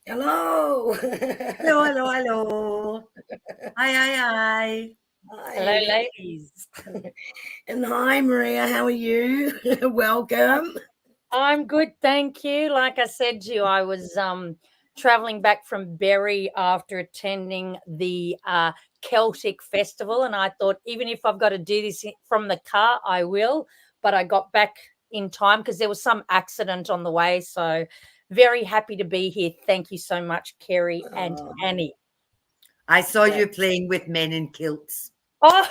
Hello. Hello. Hi. Hello, ladies. And hi, Maria. How are you? Welcome. I'm good, thank you. Like I said to you, I was traveling back from Berry after attending the Celtic festival, and I thought, even if I've got to do this from the car, I will. But I got back in time because there was some accident on the way. So very happy to be here. Thank you so much, Kerrie and Annie. I saw you playing with men in kilts. Oh,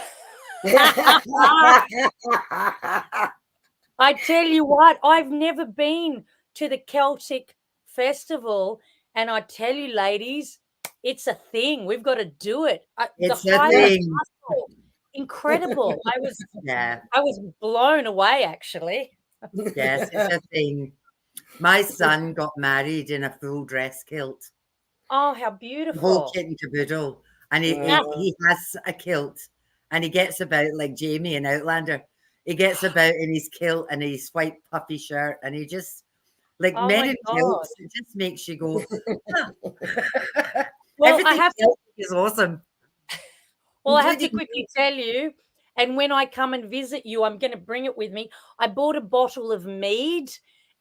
I tell you what, I've never been to the Celtic festival, and I tell you, ladies, it's a thing. We've got to do it. It's a thing. Incredible. I was blown away, actually. Yes, it's a thing. My son got married in a full dress kilt. Oh, how beautiful. The whole kit and caboodle. And he has a kilt, and he gets about like Jamie in Outlander. He gets about in his kilt and his white puffy shirt, and he just, like men in kilts, it just makes you go, Well, everything is awesome. Well, I have to quickly tell you, and when I come and visit you, I'm going to bring it with me. I bought a bottle of mead,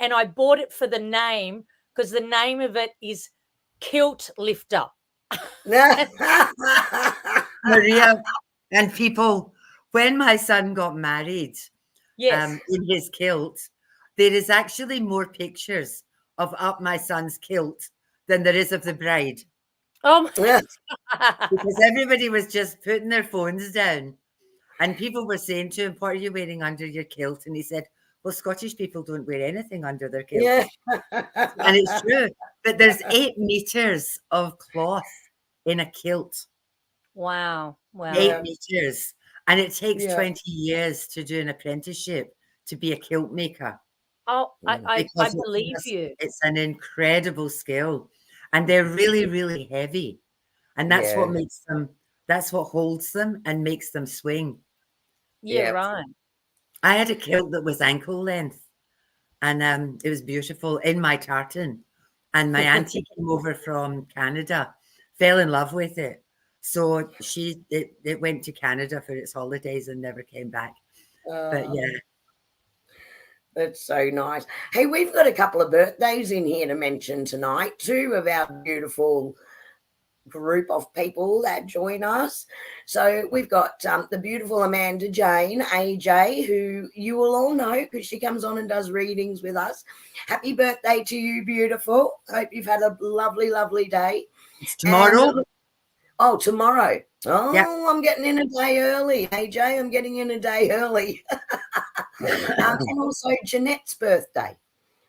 and I bought it for the name because the name of it is Kilt Lifter. Maria and people, when my son got married in his kilt, there is actually more pictures of up my son's kilt than there is of the bride. Oh my God. Because everybody was just putting their phones down, and people were saying to him, "What are you wearing under your kilt?" And he said, "Well, Scottish people don't wear anything under their kilt." Yeah. And it's true. But there's 8 meters of cloth in a kilt. Wow. 8 meters. And it takes 20 years to do an apprenticeship to be a kilt maker. Oh, I believe you. It's an incredible skill. And they're really, really heavy. And that's what makes them, that's what holds them and makes them swing. Yeah, right. I had a kilt that was ankle length, and it was beautiful in my tartan. And my auntie came over from Canada, fell in love with it. So it went to Canada for its holidays and never came back. But yeah. That's so nice. Hey, we've got a couple of birthdays in here to mention tonight, 2 of our beautiful group of people that join us. So we've got the beautiful Amanda Jane, AJ, who you will all know because she comes on and does readings with us. Happy birthday to you, beautiful. Hope you've had a lovely, lovely day. It's tomorrow. And, tomorrow. Oh, yep. I'm getting in a day early, AJ. I'm getting in a day early. And also Jeanette's birthday.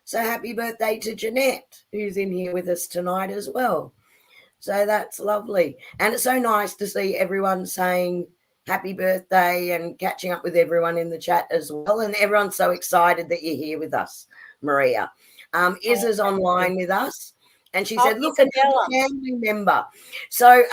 So happy birthday to Jeanette, who's in here with us tonight as well. So that's lovely. And it's so nice to see everyone saying happy birthday and catching up with everyone in the chat as well. And everyone's so excited that you're here with us, Maria. Isa's online with us. And she said, look at the family member. So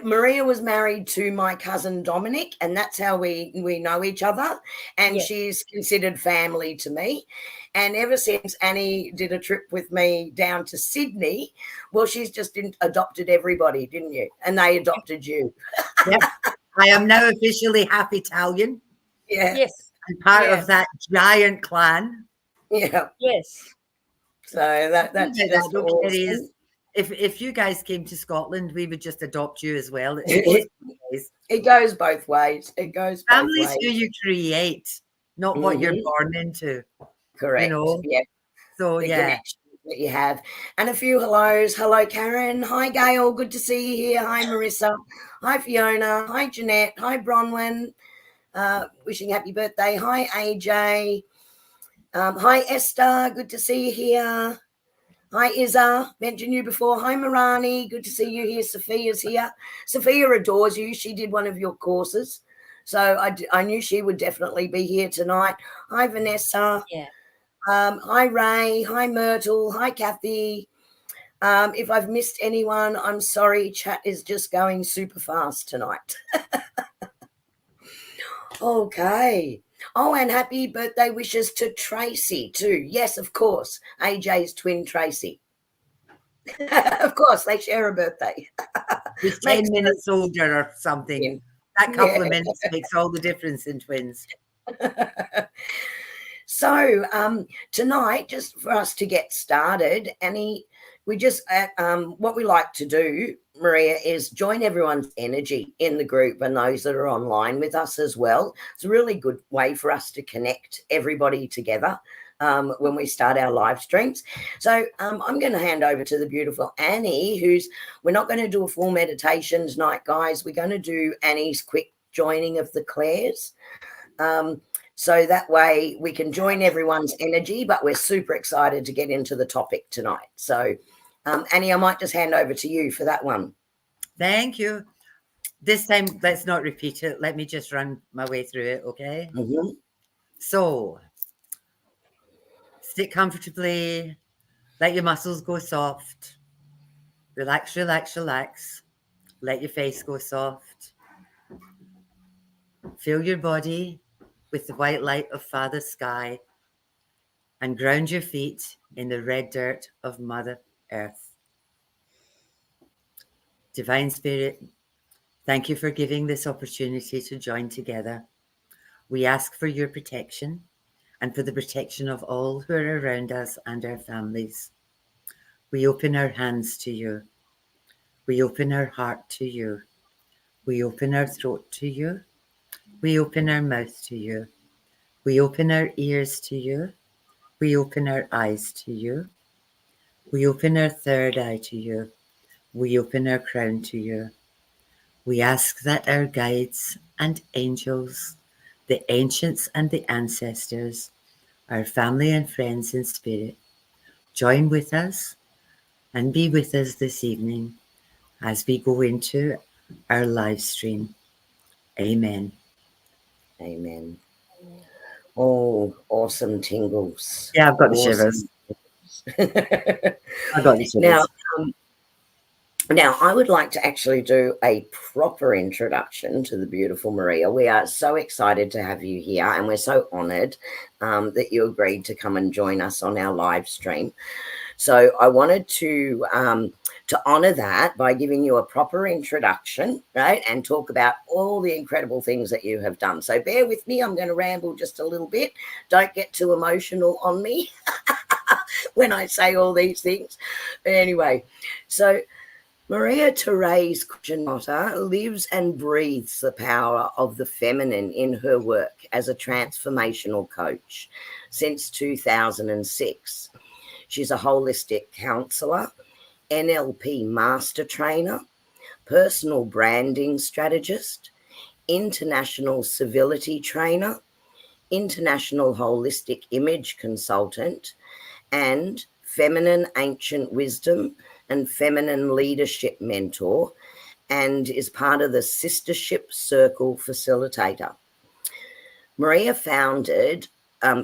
Maria was married to my cousin Dominic, and that's how we know each other. And she's considered family to me. And ever since Annie did a trip with me down to Sydney, well, she's just adopted everybody, didn't you? And they adopted you. Yep. I am now officially half Italian. Yeah. Yes. And part of that giant clan. Yeah. Yes. So that's just awesome. If you guys came to Scotland, we would just adopt you as well. It goes both ways. It goes both ways. Families who you create, not what you're born into. Correct. You know? Yeah. So the connection that you have. And a few hellos. Hello, Karen. Hi, Gail. Good to see you here. Hi, Marissa. Hi, Fiona. Hi, Jeanette. Hi, Bronwyn. Wishing happy birthday. Hi, AJ. Hi, Esther. Good to see you here. Hi, Izza. Mentioned you before. Hi, Marani. Good to see you here. Sophia's here. Sophia adores you. She did one of your courses. So I knew she would definitely be here tonight. Hi, Vanessa. Yeah. Hi, Ray. Hi, Myrtle. Hi, Kathy. If I've missed anyone, I'm sorry. Chat is just going super fast tonight. Okay. Oh, and happy birthday wishes to Tracy too. Yes, of course. AJ's twin Tracy. Of course, they share a birthday. He's 10 minutes older or something. Yeah. That couple of minutes makes all the difference in twins. So tonight, just for us to get started, Annie, we just what we like to do, Maria, is join everyone's energy in the group and those that are online with us as well. It's a really good way for us to connect everybody together when we start our live streams. So I'm going to hand over to the beautiful Annie, we're not going to do a full meditation tonight, guys. We're going to do Annie's quick joining of the clairs. So that way we can join everyone's energy, but we're super excited to get into the topic tonight. So, Annie, I might just hand over to you for that one. Thank you. This time, let's not repeat it. Let me just run my way through it, okay? Mm-hmm. So, sit comfortably. Let your muscles go soft. Relax, relax, relax. Let your face go soft. Fill your body with the white light of Father Sky and ground your feet in the red dirt of Mother Earth. Divine Spirit, thank you for giving this opportunity to join together. We ask for your protection and for the protection of all who are around us and our families. We open our hands to you. We open our heart to you. We open our throat to you. We open our mouth to you. We open our ears to you. We open our eyes to you. We open our third eye to you. We open our crown to you. We ask that our guides and angels, the ancients and the ancestors, our family and friends in spirit, join with us and be with us this evening as we go into our live stream. Amen. Amen. Oh, awesome tingles. Yeah, I've got the shivers. I've got the shivers. Now, I would like to actually do a proper introduction to the beautiful Maria. We are so excited to have you here, and we're so honoured that you agreed to come and join us on our live stream. So I wanted to honor that by giving you a proper introduction, right, and talk about all the incredible things that you have done. So bear with me. I'm going to ramble just a little bit. Don't get too emotional on me when I say all these things. But anyway, so Maria Therase Cucinotta lives and breathes the power of the feminine in her work as a transformational coach since 2006. She's a holistic counsellor, NLP master trainer, personal branding strategist, international civility trainer, international holistic image consultant, and feminine ancient wisdom and feminine leadership mentor, and is part of the Sistership Circle Facilitator. Maria founded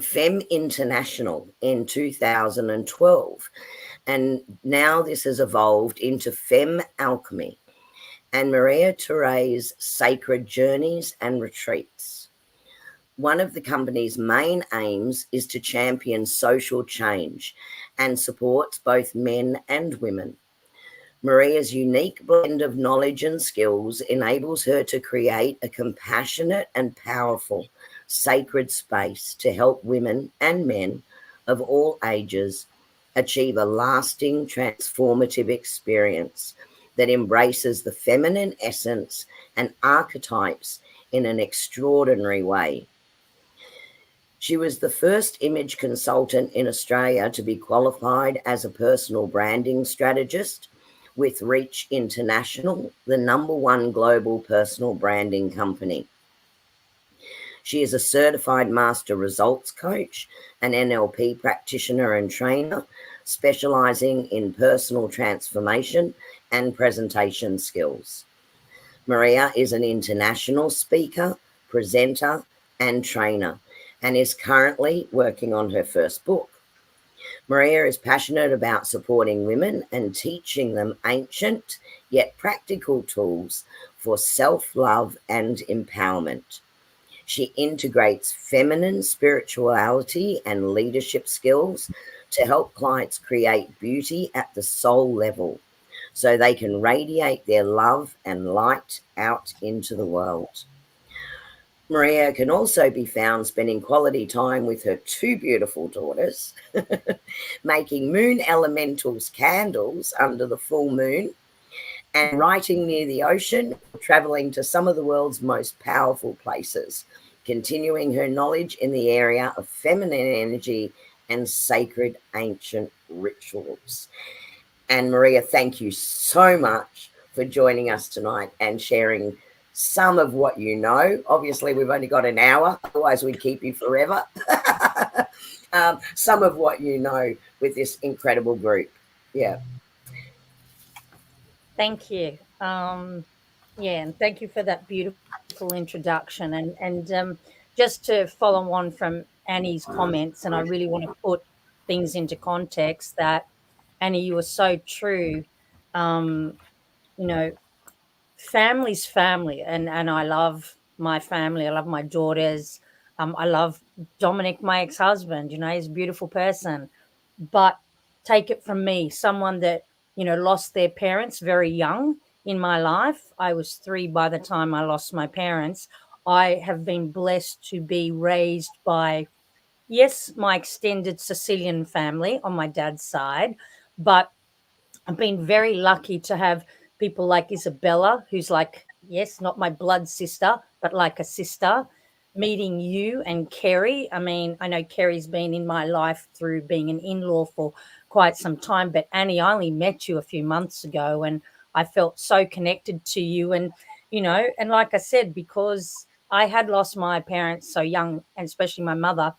Femme International in 2012, and now this has evolved into Femme Alchemy and Maria Therase Sacred Journeys and Retreats. One of the company's main aims is to champion social change and supports both men and women. Maria's unique blend of knowledge and skills enables her to create a compassionate and powerful sacred space to help women and men of all ages achieve a lasting transformative experience that embraces the feminine essence and archetypes in an extraordinary way. She was the first image consultant in Australia to be qualified as a personal branding strategist with Reach International, the #1 global personal branding company. She is a certified master results coach, an NLP practitioner and trainer, specializing in personal transformation and presentation skills. Maria is an international speaker, presenter, and trainer, and is currently working on her first book. Maria is passionate about supporting women and teaching them ancient yet practical tools for self-love and empowerment. She integrates feminine spirituality and leadership skills to help clients create beauty at the soul level so they can radiate their love and light out into the world. Maria can also be found spending quality time with her 2 beautiful daughters, making moon elementals candles under the full moon, and writing near the ocean, traveling to some of the world's most powerful places, continuing her knowledge in the area of feminine energy and sacred ancient rituals. And Maria, thank you so much for joining us tonight and sharing some of what you know. Obviously, we've only got an hour, otherwise we'd keep you forever. Some of what you know with this incredible group. Yeah. Thank you. And thank you for that beautiful introduction. And just to follow on from Annie's comments, and I really want to put things into context that, Annie, you were so true. You know, family's family, and I love my family. I love my daughters. I love Dominic, my ex-husband. You know, he's a beautiful person. But take it from me, someone that, you know, lost their parents very young in my life. I was 3 by the time I lost my parents. I have been blessed to be raised by, yes, my extended Sicilian family on my dad's side, but I've been very lucky to have people like Isabella, who's like, yes, not my blood sister, but like a sister. Meeting you and Kerrie. I mean, I know Kerrie's been in my life through being an in-law for quite some time, but Annie, I only met you a few months ago and I felt so connected to you. And, you know, and like I said, because I had lost my parents so young, and especially my mother,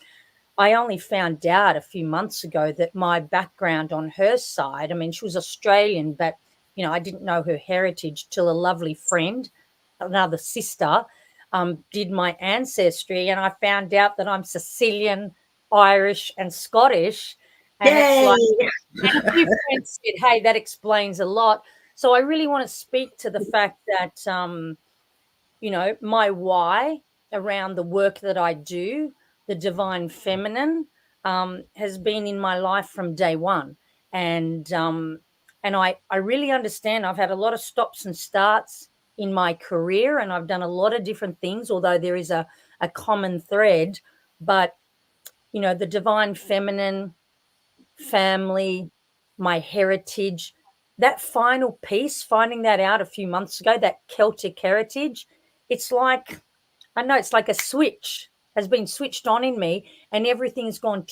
I only found out a few months ago that my background on her side, I mean, she was Australian, but, you know, I didn't know her heritage till a lovely friend, another sister, did my ancestry. And I found out that I'm Sicilian, Irish, and Scottish. And it's like, and a few friends said, hey, that explains a lot. So I really want to speak to the fact that, you know, my why around the work that I do, the divine feminine, has been in my life from day one. and I really understand. I've had a lot of stops and starts in my career, and I've done a lot of different things, although there is a common thread. But, you know, the divine feminine, family, my heritage, that final piece, finding that out a few months ago, that Celtic heritage, it's like, I know, it's like a switch has been switched on in me, and everything's gone.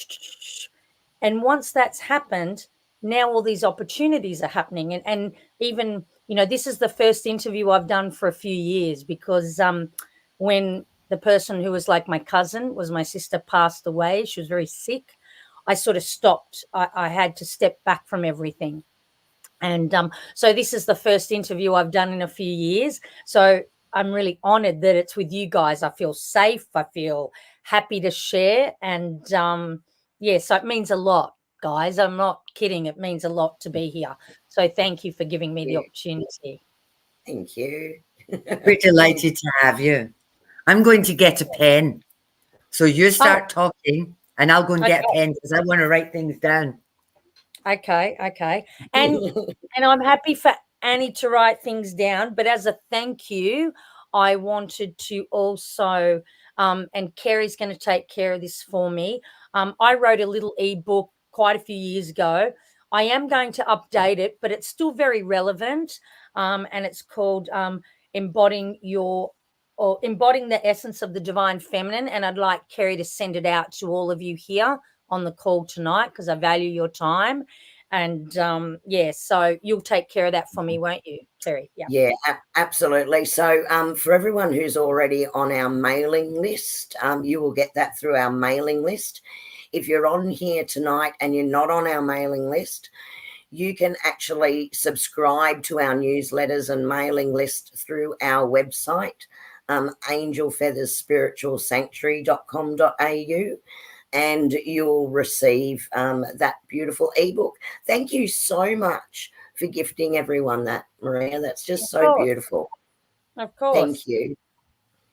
And once that's happened, now all these opportunities are happening. And even, you know, this is the first interview I've done for a few years, because when the person who was like my cousin, was my sister, passed away, she was very sick, I sort of stopped. I had to step back from everything. And so this is the first interview I've done in a few years. So I'm really honored that it's with you guys. I feel safe. I feel happy to share. And yeah, so it means a lot, guys. I'm not kidding. It means a lot to be here. So thank you for giving me the opportunity. Thank you. We're delighted to have you. I'm going to get a pen. So you start talking and I'll go and get a pen because I want to write things down. Okay. And I'm happy for Annie to write things down, but as a thank you, I wanted to also, and Kerrie's going to take care of this for me. I wrote a little ebook quite a few years ago. I am going to update it, but it's still very relevant. And it's called Embodying the Essence of the Divine Feminine. And I'd like Kerrie to send it out to all of you here on the call tonight, because I value your time. And yeah, so you'll take care of that for me, won't you, Terry? Yeah, absolutely. So for everyone who's already on our mailing list, you will get that through our mailing list. If you're on here tonight and you're not on our mailing list, you can actually subscribe to our newsletters and mailing list through our website, angelfeathersspiritualsanctuary.com.au. and you'll receive that beautiful ebook. Thank you so much for gifting everyone that, Maria. That's just so beautiful. Of course. Thank you.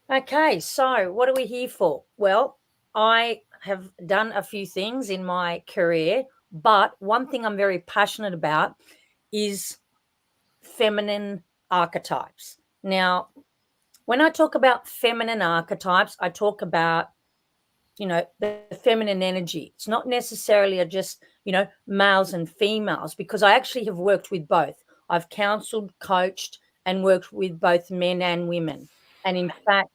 Okay, so what are we here for? Well, I have done a few things in my career, but one thing I'm very passionate about is feminine archetypes. Now, when I talk about feminine archetypes, I talk about, you know, the feminine energy. It's not necessarily just, you know, males and females, because I actually have worked with both. I've counseled, coached, and worked with both men and women. And in fact,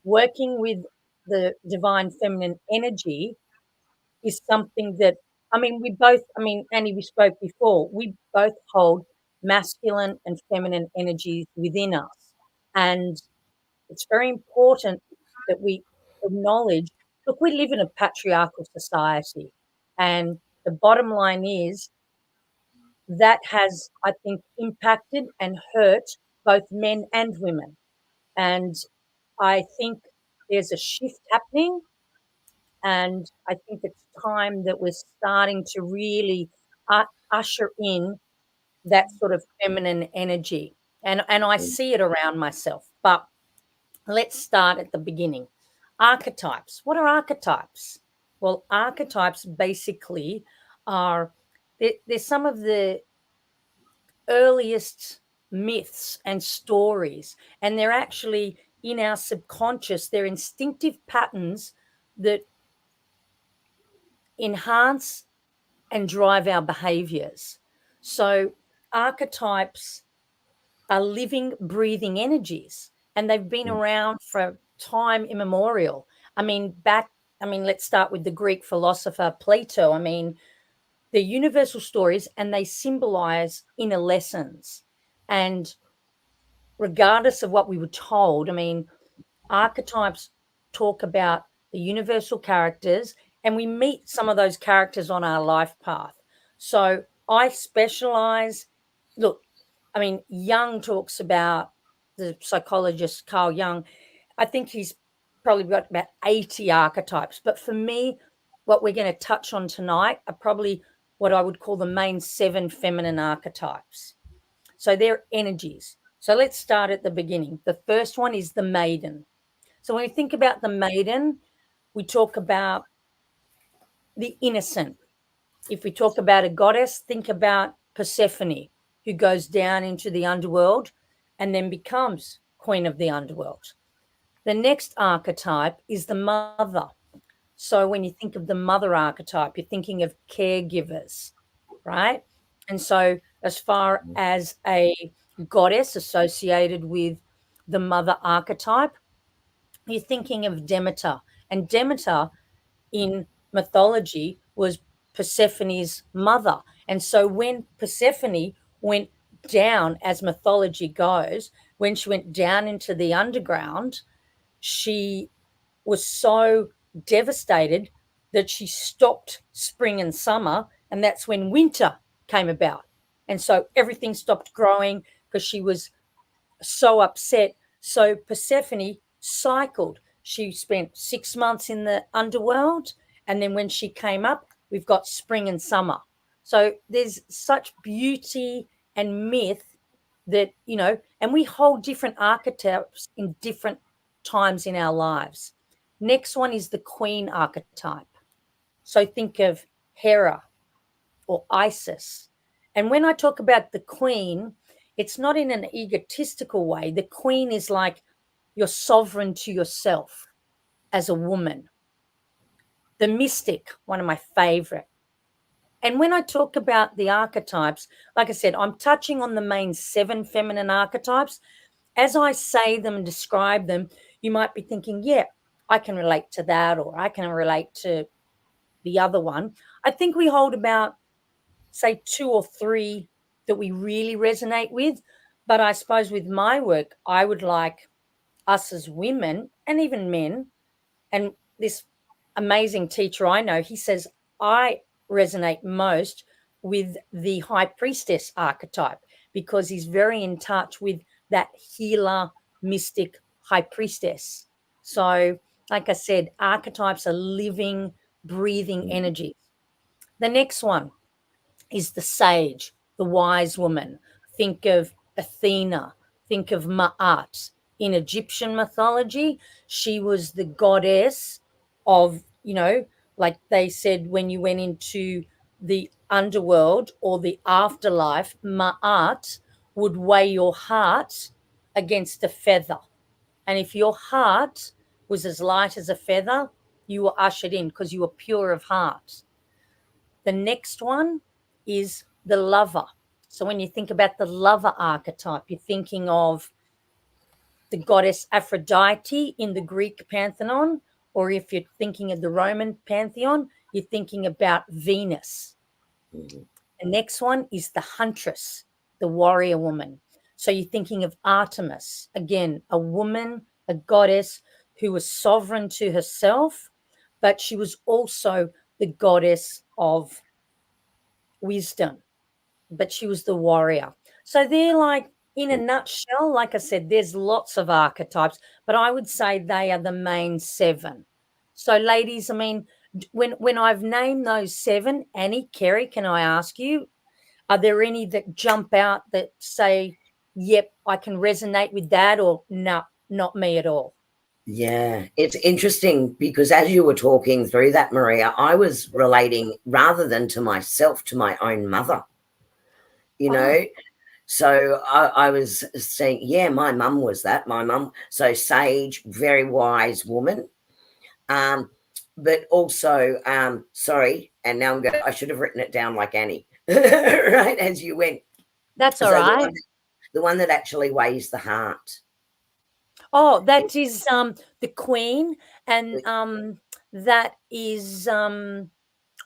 working with the divine feminine energy is something that, Annie, we spoke before, we both hold masculine and feminine energies within us. And it's very important that we acknowledge, look, we live in a patriarchal society. And the bottom line is that has, I think, impacted and hurt both men and women. And I think there's a shift happening. And I think it's time that we're starting to really usher in that sort of feminine energy. And I see it around myself. But let's start at the beginning. Archetypes. What are archetypes? Well, archetypes basically are, they're some of the earliest myths and stories, and they're actually in our subconscious. They're instinctive patterns that enhance and drive our behaviors. So archetypes are living, breathing energies, and they've been around for time immemorial. Let's start with the Greek philosopher Plato. They're universal stories, and they symbolize inner lessons. And regardless of what we were told, archetypes talk about the universal characters, and we meet some of those characters on our life path. So I specialize. Look, Jung talks about, the psychologist Carl Jung, I think he's probably got about 80 archetypes. But for me, what we're going to touch on tonight are probably what I would call the main 7 feminine archetypes. So they're energies. So let's start at the beginning. The first one is the maiden. So when we think about the maiden, we talk about the innocent, if we talk about a goddess, think about Persephone, who goes down into the underworld and then becomes queen of the underworld. The next archetype is the mother. So when you think of the mother archetype, you're thinking of caregivers, right? And so as far as a goddess associated with the mother archetype, you're thinking of Demeter. And Demeter in mythology was Persephone's mother. And so when Persephone went down, as mythology goes, when she went down into the underground, she was so devastated that she stopped spring and summer, and that's when winter came about. And so everything stopped growing because she was so upset. So Persephone cycled. She spent 6 months in the underworld, and then when she came up, we've got spring and summer. So there's such beauty and myth that, you know, and we hold different archetypes in different times in our lives. Next one is the queen archetype. So think of Hera or Isis. And when I talk about the queen, it's not in an egotistical way. The queen is like you're sovereign to yourself as a woman. The mystic, one of my favorite. And when I talk about the archetypes, like I said, I'm touching on the main 7 feminine archetypes. As I say them and describe them, you might be thinking, yeah, I can relate to that, or I can relate to the other one. I think we hold about, say, 2 or 3 that we really resonate with. But I suppose with my work, I would like us as women and even men, and this amazing teacher I know, he says, I resonate most with the high priestess archetype because he's very in touch with that healer, mystic high priestess. So, like I said, archetypes are living, breathing energies. The next one is the sage, the wise woman. Think of Athena, think of Ma'at. In Egyptian mythology, she was the goddess of, you know, like they said, when you went into the underworld or the afterlife, Ma'at would weigh your heart against a feather. And if your heart was as light as a feather, you were ushered in because you were pure of heart. The next one is the lover. So when you think about the lover archetype, you're thinking of the goddess Aphrodite in the Greek pantheon, or if you're thinking of the Roman pantheon, you're thinking about Venus. The next one is the huntress, the warrior woman. So you're thinking of Artemis, again, a woman, a goddess who was sovereign to herself, but she was also the goddess of wisdom, but she was the warrior. So they're like, in a nutshell, like I said, there's lots of archetypes, but I would say they are the main 7. So ladies, I mean, when I've named those 7, Annie, Kerrie, can I ask you, are there any that jump out that say, yep, I can resonate with that, or no, not me at all? Yeah, it's interesting because as you were talking through that, Maria, I was relating rather than to myself, to my own mother, you know. So I was saying, yeah, my mum was that. My mum, so sage, very wise woman. But also, sorry, and now I should have written it down like Annie, right, as you went. That's all right. The one that actually weighs the heart. Oh, that is the queen, and that is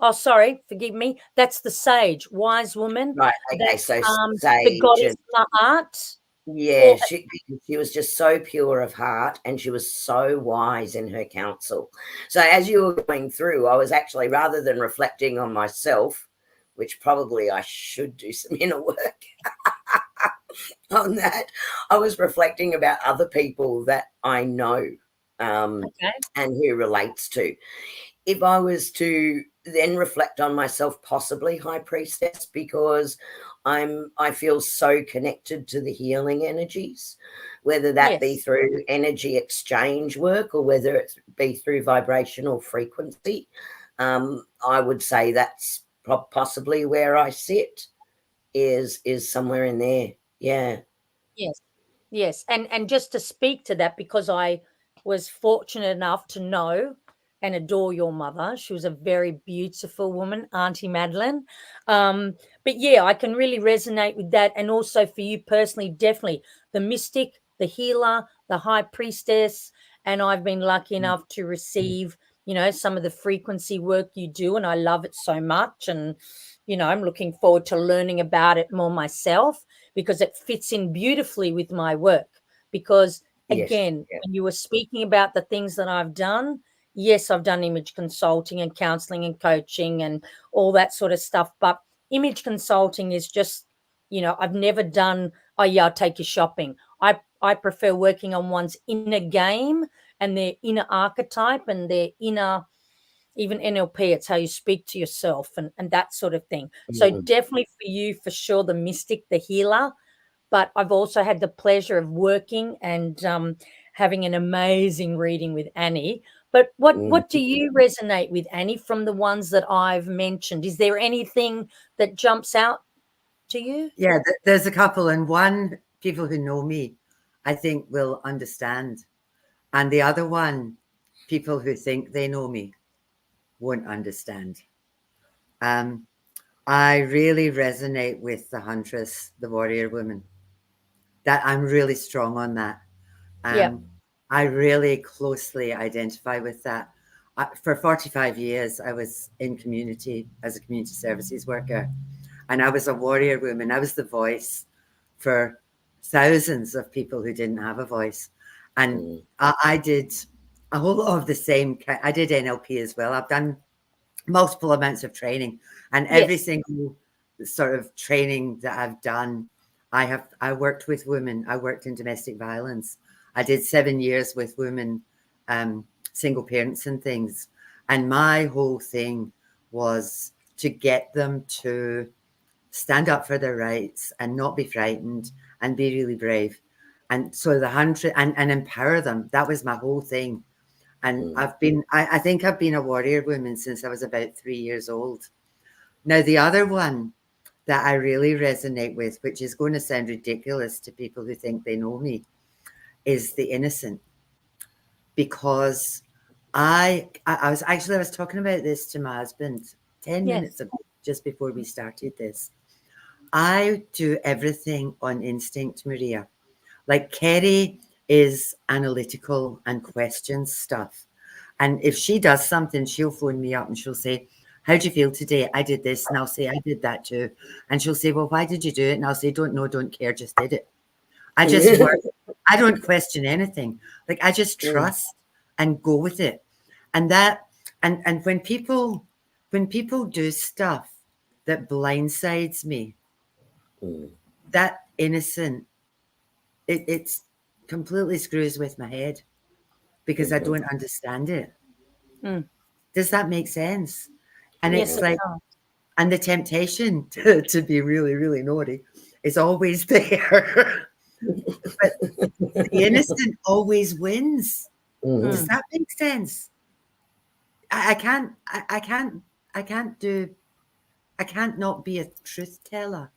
oh, sorry, forgive me. That's the sage, wise woman. Right. Okay. That's, So the sage. goddess Ma'at. Yeah, she was just so pure of heart, and she was so wise in her counsel. So as you were going through, I was actually, rather than reflecting on myself, which probably I should do some inner work on that, I was reflecting about other people that I know and who relates to. If I was to then reflect on myself, possibly high priestess, because I feel so connected to the healing energies, whether that be through energy exchange work or whether it be through vibrational frequency. I would say that's possibly where I sit is somewhere in there. Yeah. Yes. And just to speak to that, because I was fortunate enough to know and adore your mother. She was a very beautiful woman, Auntie Madeline. But yeah, I can really resonate with that. And also for you personally, definitely the mystic, the healer, the high priestess. And I've been lucky enough to receive, some of the frequency work you do. And I love it so much. And, I'm looking forward to learning about it more myself, because it fits in beautifully with my work. Because again, when you were speaking about the things that I've done, yes, I've done image consulting and counseling and coaching and all that sort of stuff. But image consulting is just, I've never done, oh yeah, I'll take you shopping. I prefer working on one's inner game and their inner archetype and their inner, even NLP, it's how you speak to yourself and that sort of thing. So definitely for you, for sure, the mystic, the healer. But I've also had the pleasure of working and having an amazing reading with Annie. But what do you resonate with, Annie, from the ones that I've mentioned? Is there anything that jumps out to you? Yeah, there's a couple, and one, people who know me, I think, will understand. And the other one, people who think they know me won't understand. I really resonate with the huntress, the warrior woman. That I'm really strong on that. I really closely identify with that. For 45 years, I was in community as a community services worker, and I was a warrior woman. I was the voice for thousands of people who didn't have a voice. And I did a whole lot of the same. I did NLP as well. I've done multiple amounts of training, and every single sort of training that I've done, I worked with women. I worked in domestic violence. I did 7 years with women, single parents and things. And my whole thing was to get them to stand up for their rights and not be frightened and be really brave. And so and empower them. That was my whole thing. And I think I've been a warrior woman since I was about 3 years old. Now, the other one that I really resonate with, which is going to sound ridiculous to people who think they know me, is the innocent. Because I was talking about this to my husband 10 minutes ago, just before we started this. I do everything on instinct, Maria. Like Kerrie is analytical and questions stuff. And if she does something, she'll phone me up and she'll say, how do you feel today? I did this. And I'll say, I did that too. And she'll say, well, why did you do it? And I'll say, don't know, don't care, just did it. I just work. I don't question anything. Like, I just trust and go with it. And and when people do stuff that blindsides me, that innocent, it's completely screws with my head because I don't understand it. Does that make sense? And it's like, and the temptation to be really, really naughty is always there. But the innocent always wins. Does that make sense? I can't not be a truth teller.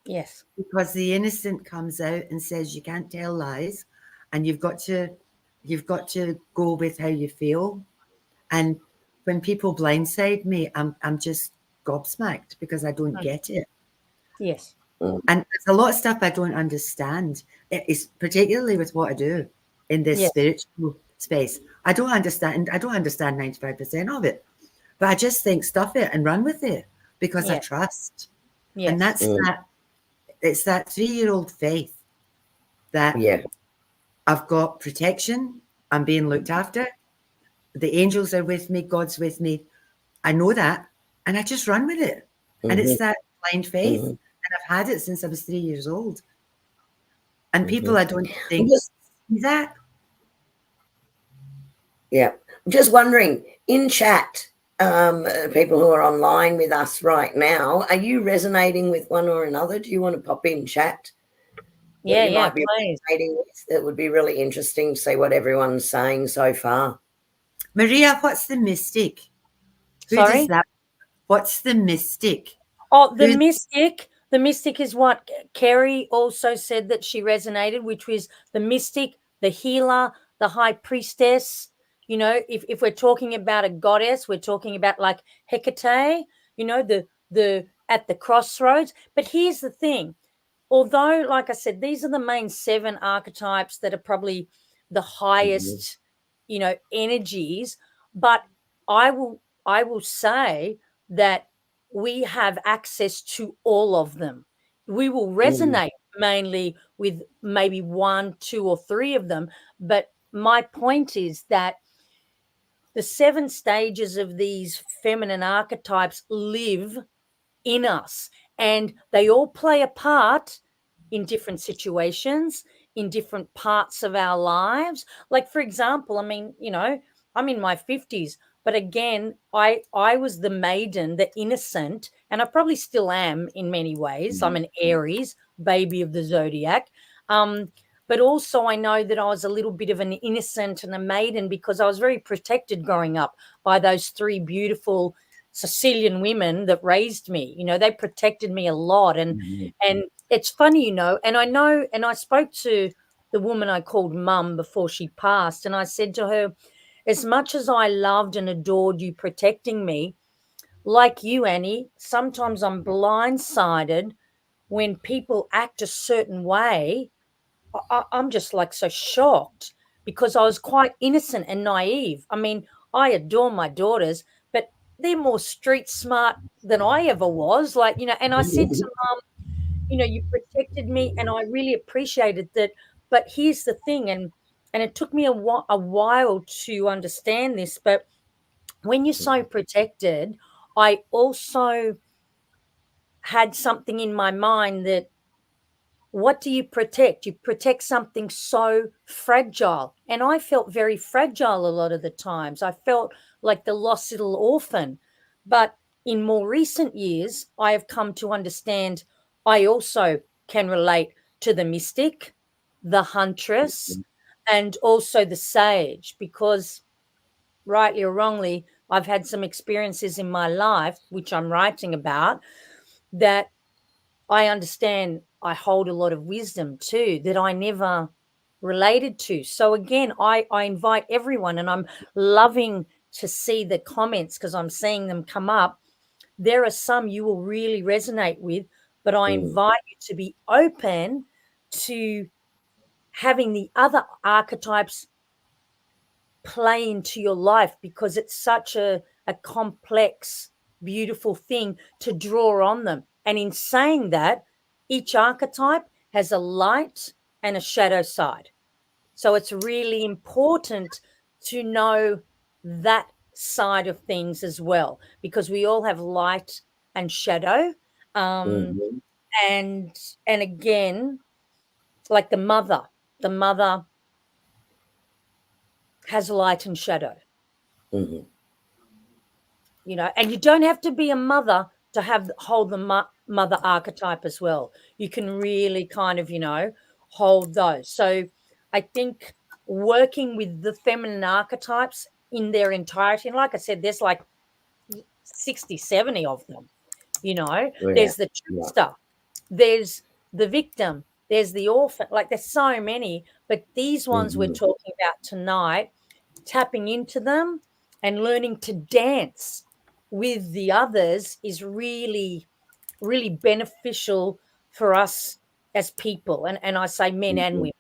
Yes. Because the innocent comes out and says you can't tell lies, and you've got to go with how you feel. And when people blindside me, I'm just gobsmacked because I don't get it. Yes. And there's a lot of stuff I don't understand. It's particularly with what I do in this spiritual space. I don't understand 95% of it, but I just think stuff it and run with it because I trust. Yes. And that's that. It's that 3-year-old faith that I've got protection. I'm being looked after. The angels are with me. God's with me. I know that. And I just run with it. And it's that blind faith. And I've had it since I was 3 years old. And people, I don't think see that. Yeah. I'm just wondering, in chat, people who are online with us right now, are you resonating with one or another? Do you want to pop in chat? Might be resonating with? That would be really interesting to see what everyone's saying so far. Maria, what's the mystic? Sorry? Does that? What's the mystic? Oh, the mystic. The mystic is what Kerrie also said that she resonated, which was the mystic, the healer, the high priestess. You know, if we're talking about a goddess, we're talking about like Hecate, you know, the at the crossroads. But here's the thing. Although, like I said, these are the main 7 archetypes that are probably the highest, you know, energies, but I will say that we have access to all of them. We will resonate mainly with maybe 1, 2, or 3 of them. But my point is that the 7 stages of these feminine archetypes live in us, and they all play a part in different situations, in different parts of our lives. Like, for example, I mean, you know, I'm in my 50s, but again, I was the maiden, the innocent, and I probably still am in many ways. I'm an Aries, baby of the zodiac. But also I know that I was a little bit of an innocent and a maiden because I was very protected growing up by those 3 beautiful Sicilian women that raised me. You know, they protected me a lot. And it's funny, you know, and I spoke to the woman I called mum before she passed, and I said to her, as much as I loved and adored you protecting me, like you, Annie, sometimes I'm blindsided when people act a certain way. I'm just like so shocked because I was quite innocent and naive. I mean, I adore my daughters, but they're more street smart than I ever was. Like, you know, and I said to mum, you know, you protected me and I really appreciated that. But here's the thing, and it took me a while to understand this, but when you're so protected, I also had something in my mind that what do you protect? You protect something so fragile. And I felt very fragile a lot of the times. I felt like the lost little orphan. But in more recent years, I have come to understand I also can relate to the mystic, the huntress, and also the sage, because rightly or wrongly, I've had some experiences in my life, which I'm writing about, that I understand I hold a lot of wisdom too that I never related to. So again, I invite everyone, and I'm loving to see the comments because I'm seeing them come up. There are some you will really resonate with, but I invite you to be open to having the other archetypes play into your life because it's such a complex, beautiful thing to draw on them. And in saying that, each archetype has a light and a shadow side. So it's really important to know that side of things as well, because we all have light and shadow. And again, like the mother has light and shadow. You know, and you don't have to be a mother to hold the mother archetype as well. You can really kind of, you know, hold those. So I think working with the feminine archetypes in their entirety, and like I said, there's like 60, 70 of them, you know. There's the trickster, there's the victim, there's the orphan, like there's so many. But these ones we're talking about tonight, tapping into them and learning to dance with the others is really, really beneficial for us as people. And I say men and women,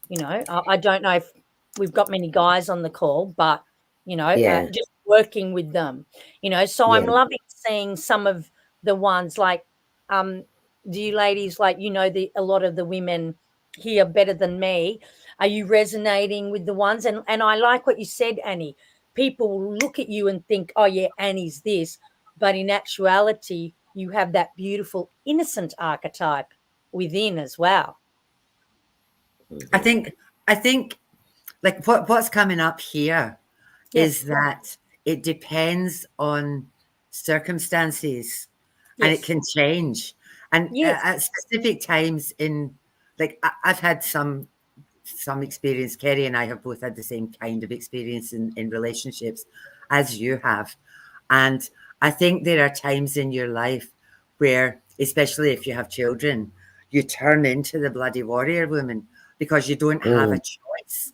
you know, I don't know if we've got many guys on the call, but, you know, just working with them, you know. So I'm loving seeing some of the ones like, do you ladies, like, you know, a lot of the women here better than me. Are you resonating with the ones? And I like what you said, Annie. People will look at you and think, oh, yeah, Annie's this. But in actuality, you have that beautiful innocent archetype within as well. I think like what's coming up here is that it depends on circumstances and it can change. And at specific times like I've had some experience, Kerrie and I have both had the same kind of experience in relationships as you have. And I think there are times in your life where, especially if you have children, you turn into the bloody warrior woman because you don't have a choice,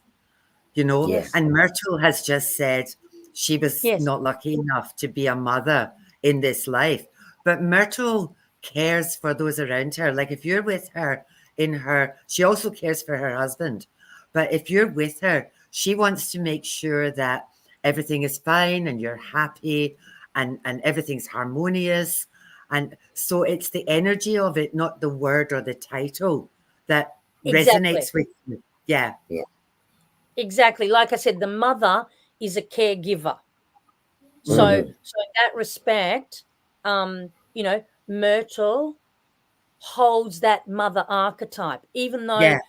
you know. Yes. And Myrtle has just said she was Yes. not lucky enough to be a mother in this life. But Myrtle cares for those around her. Like if you're with her in her, she also cares for her husband. But if you're with her, she wants to make sure that everything is fine and you're happy and everything's harmonious. And so it's the energy of it, not the word or the title, that Exactly. resonates with you. Yeah. Yeah. Exactly. Like I said, the mother is a caregiver. So in that respect, you know, Myrtle holds that mother archetype, even though Yeah.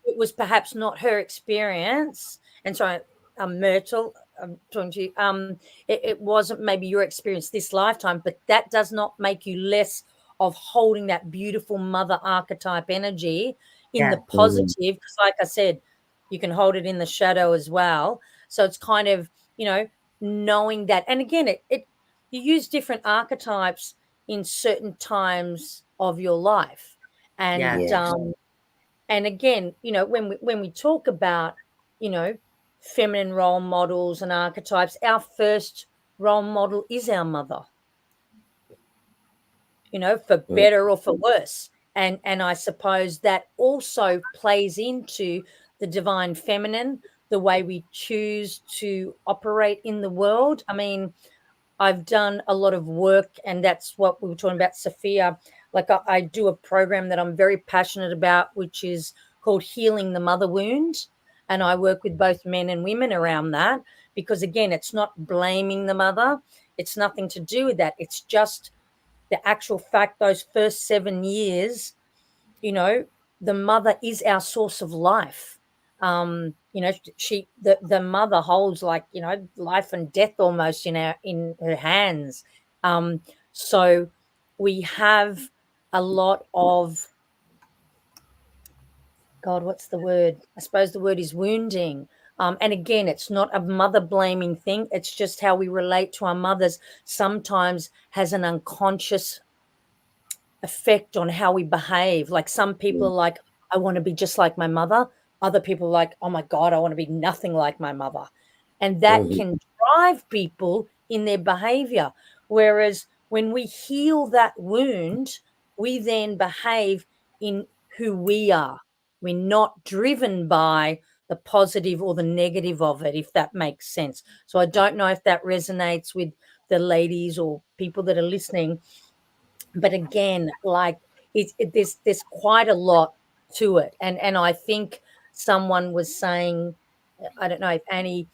it was perhaps not her experience. And so, Myrtle, I'm talking to you. It wasn't maybe your experience this lifetime, but that does not make you less of holding that beautiful mother archetype energy in the positive. Because, like I said, you can hold it in the shadow as well. So it's kind of, you know, knowing that. And again, you use different archetypes in certain times of your life, and Yeah. and again, you know, when we talk about, you know, feminine role models and archetypes, our first role model is our mother, you know, for better or for worse. And I suppose that also plays into the divine feminine, the way we choose to operate in the world. I mean, I've done a lot of work, and that's what we were talking about, Sophia. Like I do a program that I'm very passionate about, which is called Healing the Mother Wound. And I work with both men and women around that because, again, it's not blaming the mother. It's nothing to do with that. It's just the actual fact those first 7 years, you know, the mother is our source of life. You know, the mother holds, like, you know, life and death almost in her hands. So we have a lot of, God, what's the word? I suppose the word is wounding. And again, it's not a mother blaming thing. It's just how we relate to our mothers sometimes has an unconscious effect on how we behave. Like some people are like, I want to be just like my mother. Other people are like, oh my God, I want to be nothing like my mother. And that can drive people in their behavior. Whereas when we heal that wound, we then behave in who we are. We're not driven by the positive or the negative of it, if that makes sense. So I don't know if that resonates with the ladies or people that are listening. But again, like there's quite a lot to it. And I think someone was saying, I don't know if Annie,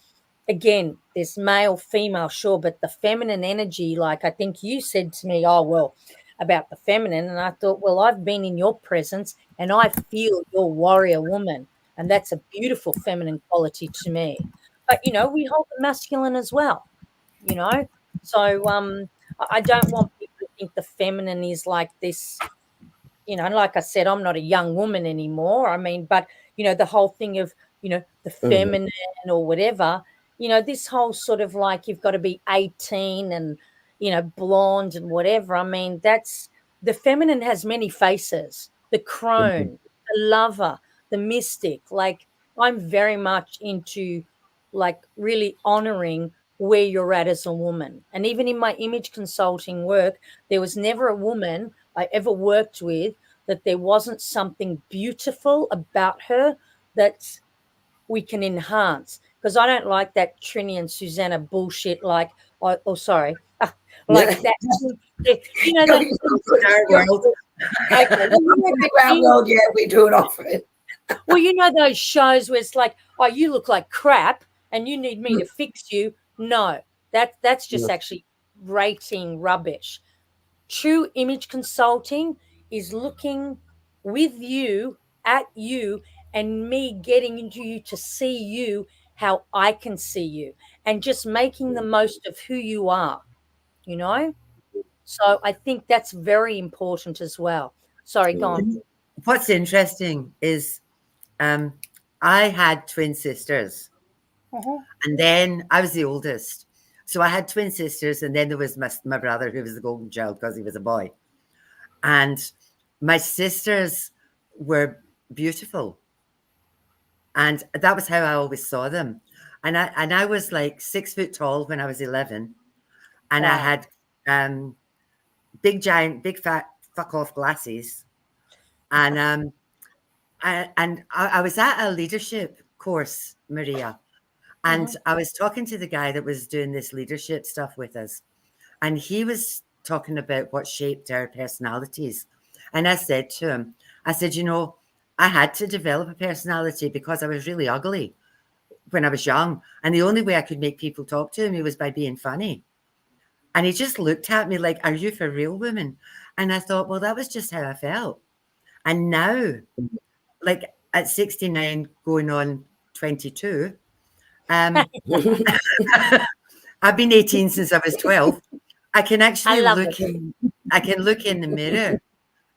again, there's male, female, sure, but the feminine energy, like I think you said to me, oh, well, about the feminine. And I thought, well, I've been in your presence and I feel your warrior woman. And that's a beautiful feminine quality to me. But, you know, we hold the masculine as well, you know. So I don't want people to think the feminine is like this, you know, and like I said, I'm not a young woman anymore. I mean, but, you know, the whole thing of, you know, the feminine or whatever, you know, this whole sort of like you've got to be 18 and, you know, blonde and whatever. I mean, that's the feminine has many faces, the crone, the lover, the mystic. Like I'm very much into like really honoring where you're at as a woman. And even in my image consulting work, there was never a woman I ever worked with that there wasn't something beautiful about her that we can enhance. Because I don't like that Trini and Susanna bullshit, like, oh sorry, like that. You know, Our world. Okay, Our world, yeah, we do it often. Well, you know those shows where it's like, oh, you look like crap and you need me to fix you. No, that's just actually rating rubbish. True image consulting is looking with you at you and me getting into you to see you how I can see you and just making the most of who you are, you know? So I think that's very important as well. Sorry, go on. What's interesting is I had twin sisters, and then I was the oldest. So I had twin sisters, and then there was my brother, who was the golden child because he was a boy. And my sisters were beautiful. And that was how I always saw them. And I was like 6 foot tall when I was 11. And I Wow. had big fat fuck off glasses. And I was at a leadership course, Maria. And I was talking to the guy that was doing this leadership stuff with us. And he was talking about what shaped our personalities. And I said to him, I said, you know, I had to develop a personality because I was really ugly when I was young. And the only way I could make people talk to me was by being funny. And he just looked at me like, are you for real, woman? And I thought, well, that was just how I felt. And now, like at 69, going on 22, I've been 18 since I was 12. I can actually look in the mirror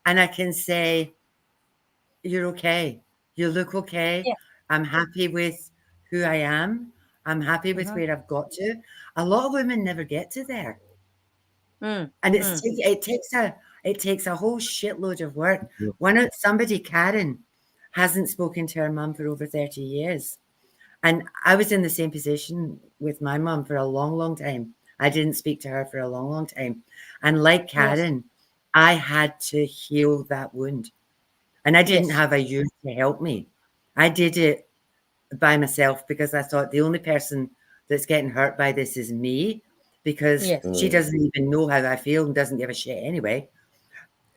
and I can say, you're okay. You look okay. Yeah. I'm happy with who I am. I'm happy with where I've got to. A lot of women never get to there. And it takes a whole shitload of work. Somebody, Karen, hasn't spoken to her mum for over 30 years. And I was in the same position with my mum for a long, long time. I didn't speak to her for a long, long time. And like Karen, I had to heal that wound. And I didn't have a youth to help me. I did it by myself because I thought the only person that's getting hurt by this is me, because she doesn't even know how I feel and doesn't give a shit anyway.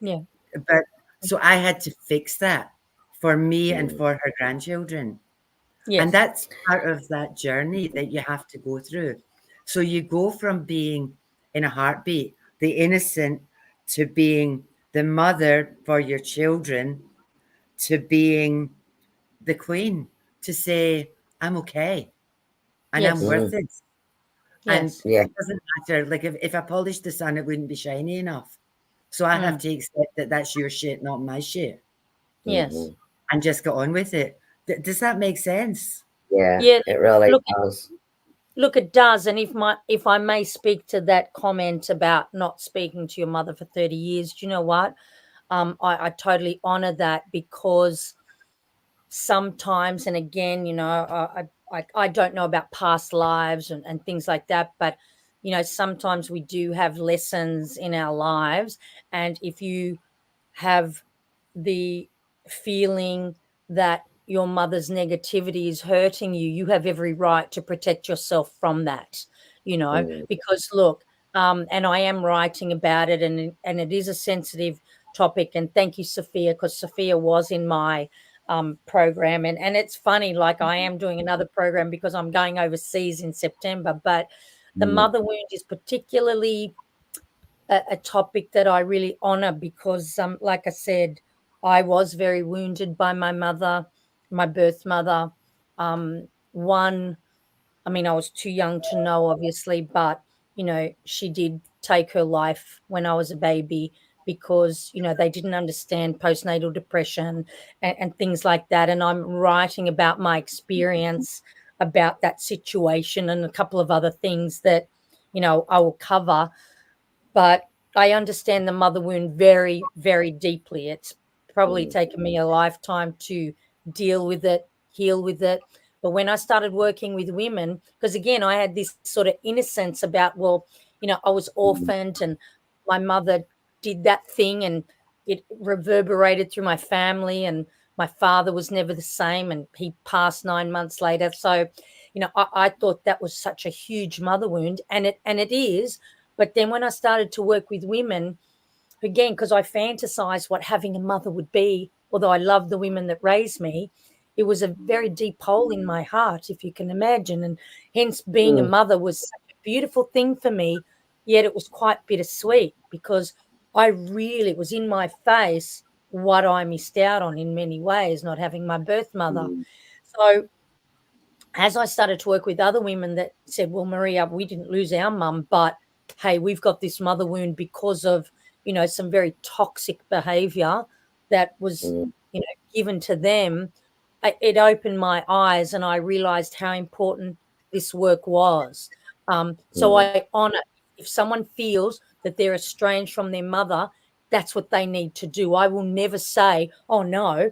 Yeah. But so I had to fix that for me and for her grandchildren. Yes. And that's part of that journey that you have to go through. So you go from being in a heartbeat, the innocent, to being the mother for your children, to being the queen, to say, I'm okay and I'm worth it. And it doesn't matter. Like if I polished the sun, it wouldn't be shiny enough. So I have to accept that that's your shit, not my shit. Yes. And just get on with it. Does that make sense? Yeah, it really does. Look, it does. And if I may speak to that comment about not speaking to your mother for 30 years, do you know what? I totally honor that, because sometimes, and again, you know, I don't know about past lives and things like that, but, you know, sometimes we do have lessons in our lives. And if you have the feeling that your mother's negativity is hurting you, you have every right to protect yourself from that, you know, because look, and I am writing about it, and it is a sensitive topic. And thank you, Sophia, because Sophia was in my program. And it's funny, like I am doing another program because I'm going overseas in September, but the mother wound is particularly a topic that I really honor, because like I said, I was very wounded by my mother, my birth mother. I mean, I was too young to know, obviously, but, you know, she did take her life when I was a baby, because, you know, they didn't understand postnatal depression and things like that. And I'm writing about my experience about that situation and a couple of other things that, you know, I will cover. But I understand the mother wound very, very deeply. It's probably taken me a lifetime to deal with it, heal with it. But when I started working with women, because again, I had this sort of innocence about, well, you know, I was orphaned and my mother did that thing and it reverberated through my family, and my father was never the same and he passed 9 months later. So, you know, I thought that was such a huge mother wound, and it is. But then when I started to work with women, again, because I fantasized what having a mother would be, although I love the women that raised me, it was a very deep hole in my heart, if you can imagine. And hence being a mother was such a beautiful thing for me, yet it was quite bittersweet, because it was in my face what I missed out on in many ways, not having my birth mother. So as I started to work with other women that said, well, Maria, we didn't lose our mum, but hey, we've got this mother wound because of, you know, some very toxic behavior that was, you know, given to them. It opened my eyes, and I realized how important this work was, So I honor if someone feels that they're estranged from their mother, that's what they need to do. I will never say, oh no,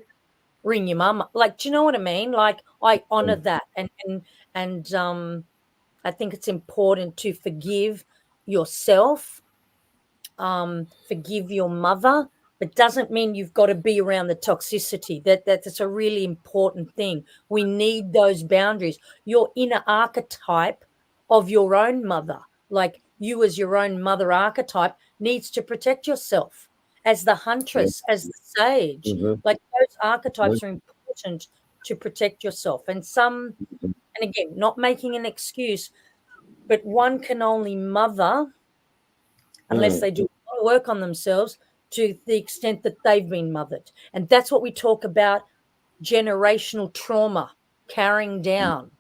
ring your mum. Like, do you know what I mean? Like, I honor that. And I think it's important to forgive yourself, forgive your mother, but doesn't mean you've got to be around the toxicity. That's a really important thing. We need those boundaries. Your inner archetype of your own mother, like you as your own mother archetype, needs to protect yourself as the huntress, as the sage. Like those archetypes are important to protect yourself. And again, not making an excuse, but one can only mother unless they do a lot of work on themselves to the extent that they've been mothered. And that's what we talk about, generational trauma, carrying down.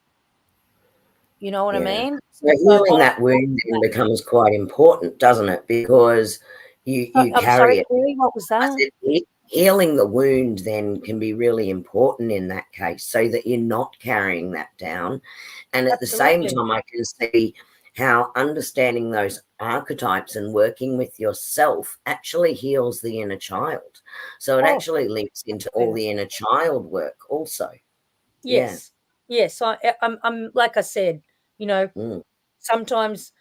You know what I mean? So healing that wound then becomes quite important, doesn't it? Because you carry it. Kerrie, what was that? Healing the wound then can be really important in that case, so that you're not carrying that down. And at the same time, I can see how understanding those archetypes and working with yourself actually heals the inner child. So it actually links into all the inner child work also. Yes. Yes. I'm like I said, you know, sometimes,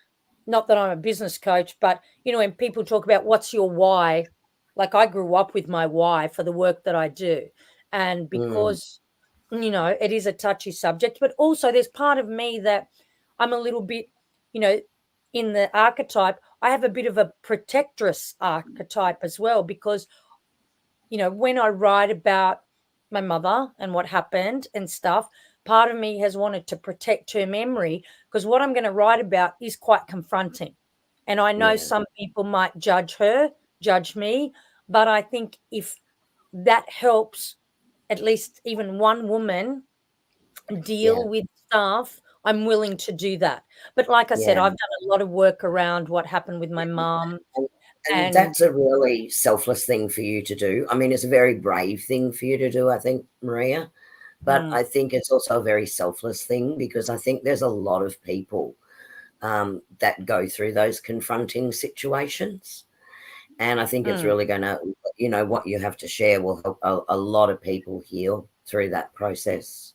not that I'm a business coach, but, you know, when people talk about what's your why, like I grew up with my why for the work that I do. And because, you know, it is a touchy subject, but also there's part of me that I'm a little bit, you know, in the archetype, I have a bit of a protectress archetype as well, because, you know, when I write about my mother and what happened and stuff, part of me has wanted to protect her memory, because what I'm going to write about is quite confronting. And I know some people might judge me, but I think if that helps at least even one woman deal with stuff, I'm willing to do that. But like I said, I've done a lot of work around what happened with my mom. And that's a really selfless thing for you to do. I mean, it's a very brave thing for you to do, I think, Maria. But I think it's also a very selfless thing, because I think there's a lot of people that go through those confronting situations. And I think it's really going to, you know, what you have to share will help a lot of people heal through that process.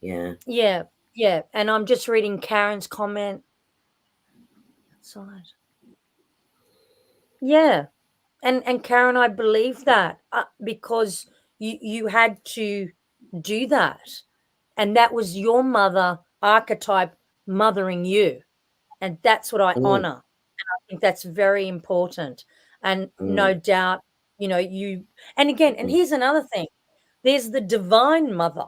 Yeah. Yeah. Yeah. And I'm just reading Karen's comment outside. Yeah. And Karen, I believe that because you had to do that. And that was your mother archetype mothering you. And that's what I honor. And I think that's very important. And no doubt, you know, and again, and here's another thing. There's the divine mother,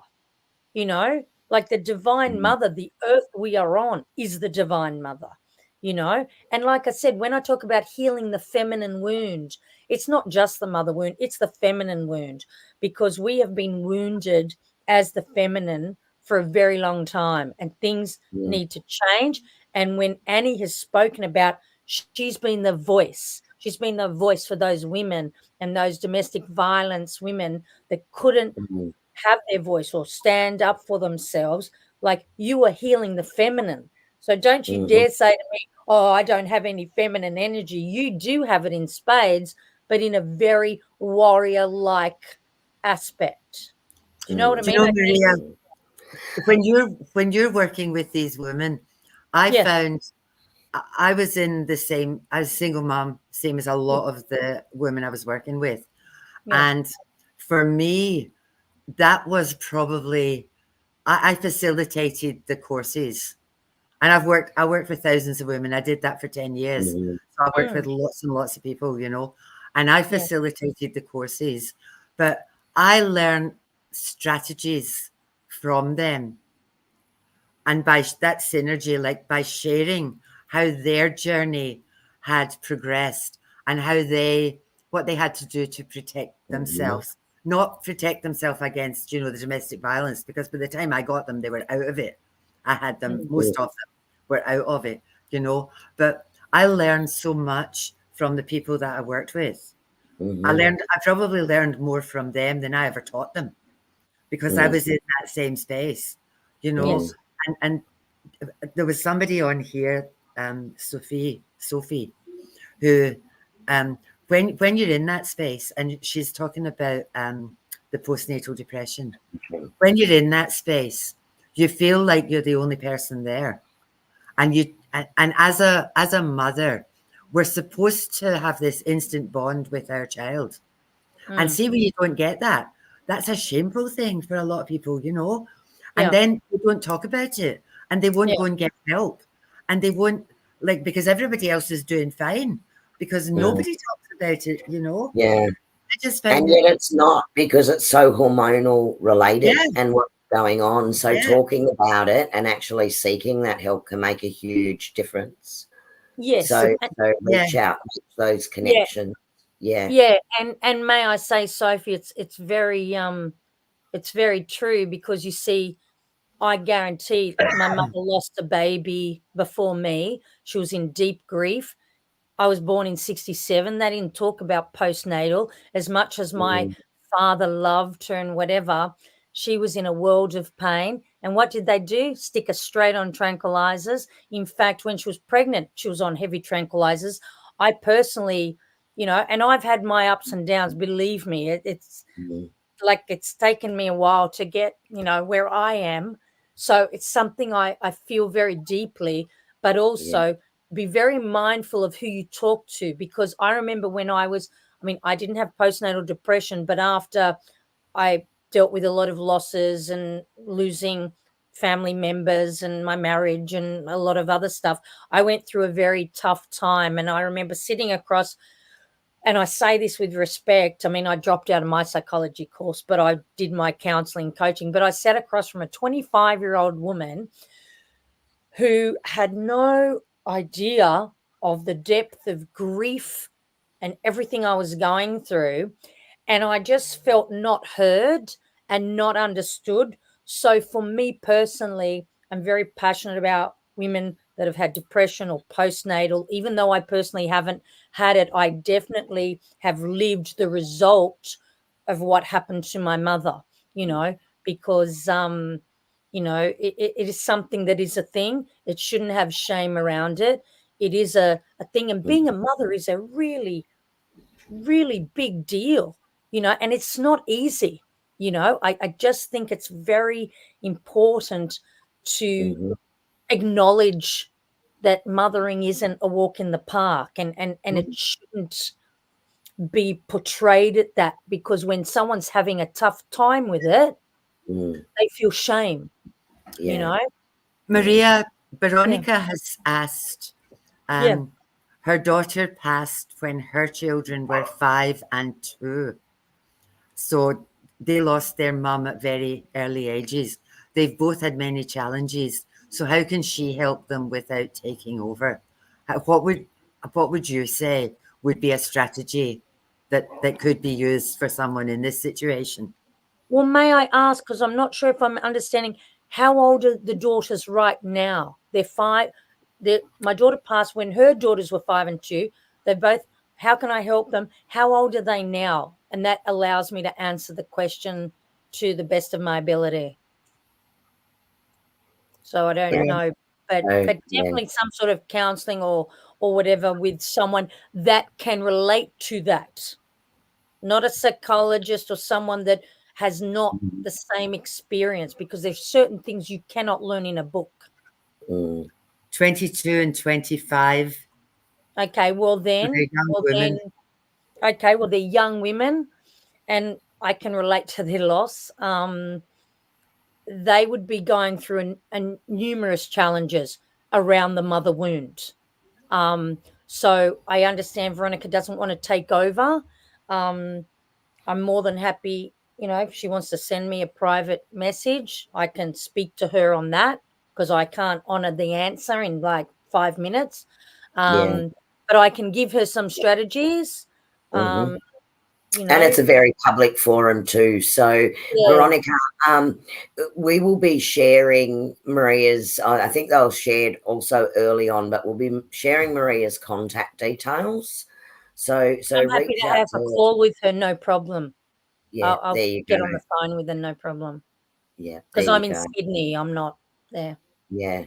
you know, like the divine mother, the earth we are on is the divine mother, you know. And like I said, when I talk about healing the feminine wound, it's not just the mother wound, it's the feminine wound, because we have been wounded as the feminine for a very long time, and things need to change. And when Annie has spoken about, she's been the voice. She's been the voice for those women and those domestic violence women that couldn't have their voice or stand up for themselves. Like, you are healing the feminine. So don't you dare say to me, oh, I don't have any feminine energy. You do have it in spades, but in a very warrior-like aspect. Do you know what I mean? You know, Maria, when you're working with these women, I found I was in the same, I was a single mom, same as a lot of the women I was working with. And for me, that was probably, I facilitated the courses. And I worked with thousands of women. I did that for 10 years. So I worked with lots and lots of people, you know, and I facilitated the courses. But I learned strategies from them. And by that synergy, like by sharing how their journey had progressed and what they had to do to protect themselves, not protect themselves against, you know, the domestic violence, because by the time I got them, they were out of it. I had them, most of them were out of it, you know, but I learned so much from the people that I worked with. I probably learned more from them than I ever taught them, because I was in that same space, you know, and there was somebody on here, Sophie, who, when you're in that space, and she's talking about the postnatal depression, when you're in that space, you feel like you're the only person there, and as a mother, we're supposed to have this instant bond with our child, and see when you don't get that, that's a shameful thing for a lot of people, you know, and then they don't talk about it, and they won't go and get help, and they won't, like, because everybody else is doing fine, because nobody talks about it, you know. Yeah. I just found and yet it's not, because it's so hormonal related and what's going on. So talking about it and actually seeking that help can make a huge difference. Yes. So reach out, make those connections. Yeah. And may I say, Sophie, it's very true, because you see, I guarantee my mother lost a baby before me. She was in deep grief. I was born in 67. They didn't talk about postnatal. As much as my father loved her and whatever, she was in a world of pain. And what did they do? Stick her straight on tranquilizers. In fact, when she was pregnant, she was on heavy tranquilizers. I personally, you know, and I've had my ups and downs, believe me. It's like it's taken me a while to get, you know, where I am. So it's something I feel very deeply, but also be very mindful of who you talk to, because I remember when I didn't have postnatal depression, but after I dealt with a lot of losses and losing family members and my marriage and a lot of other stuff, I went through a very tough time. And I remember sitting across, and I say this with respect, I mean, I dropped out of my psychology course, but I did my counseling coaching, but I sat across from a 25-year-old woman who had no idea of the depth of grief and everything I was going through. And I just felt not heard and not understood. So for me personally, I'm very passionate about women that have had depression or postnatal. Even though I personally haven't had it, I definitely have lived the result of what happened to my mother, you know, because you know, it is something that is a thing. It shouldn't have shame around it. It is a thing. And being a mother is a really, really big deal, you know, and it's not easy. You know, I just think it's very important to acknowledge that mothering isn't a walk in the park, and it shouldn't be portrayed at that, because when someone's having a tough time with it, they feel shame, you know. Maria, Veronica has asked, her daughter passed when her children were 5 and 2. So they lost their mum at very early ages. They've both had many challenges. So how can she help them without taking over? What would you say would be a strategy that could be used for someone in this situation? Well, may I ask, because I'm not sure if I'm understanding, how old are the daughters right now? They're 5. My daughter passed when her daughters were 5 and 2. They both, how can I help them? How old are they now? And that allows me to answer the question to the best of my ability. So I don't know, but definitely some sort of counseling or whatever with someone that can relate to that. Not a psychologist or someone that has not the same experience, because there's certain things you cannot learn in a book. 22 and 25. Okay, well then, they're young women, and I can relate to their loss. They would be going through numerous challenges around the mother wound. So I understand Veronica doesn't want to take over. I'm more than happy, you know, if she wants to send me a private message, I can speak to her on that, because I can't honor the answer in like 5 minutes. But I can give her some strategies. You know, and it's a very public forum too. So Veronica, we will be sharing Maria's, I think they'll share also early on, but we'll be sharing Maria's contact details. So I'm happy to have a call with her, no problem. Yeah, I'll there you get go. on the phone with her, no problem. Yeah, because I'm in Sydney, I'm not there. Yeah.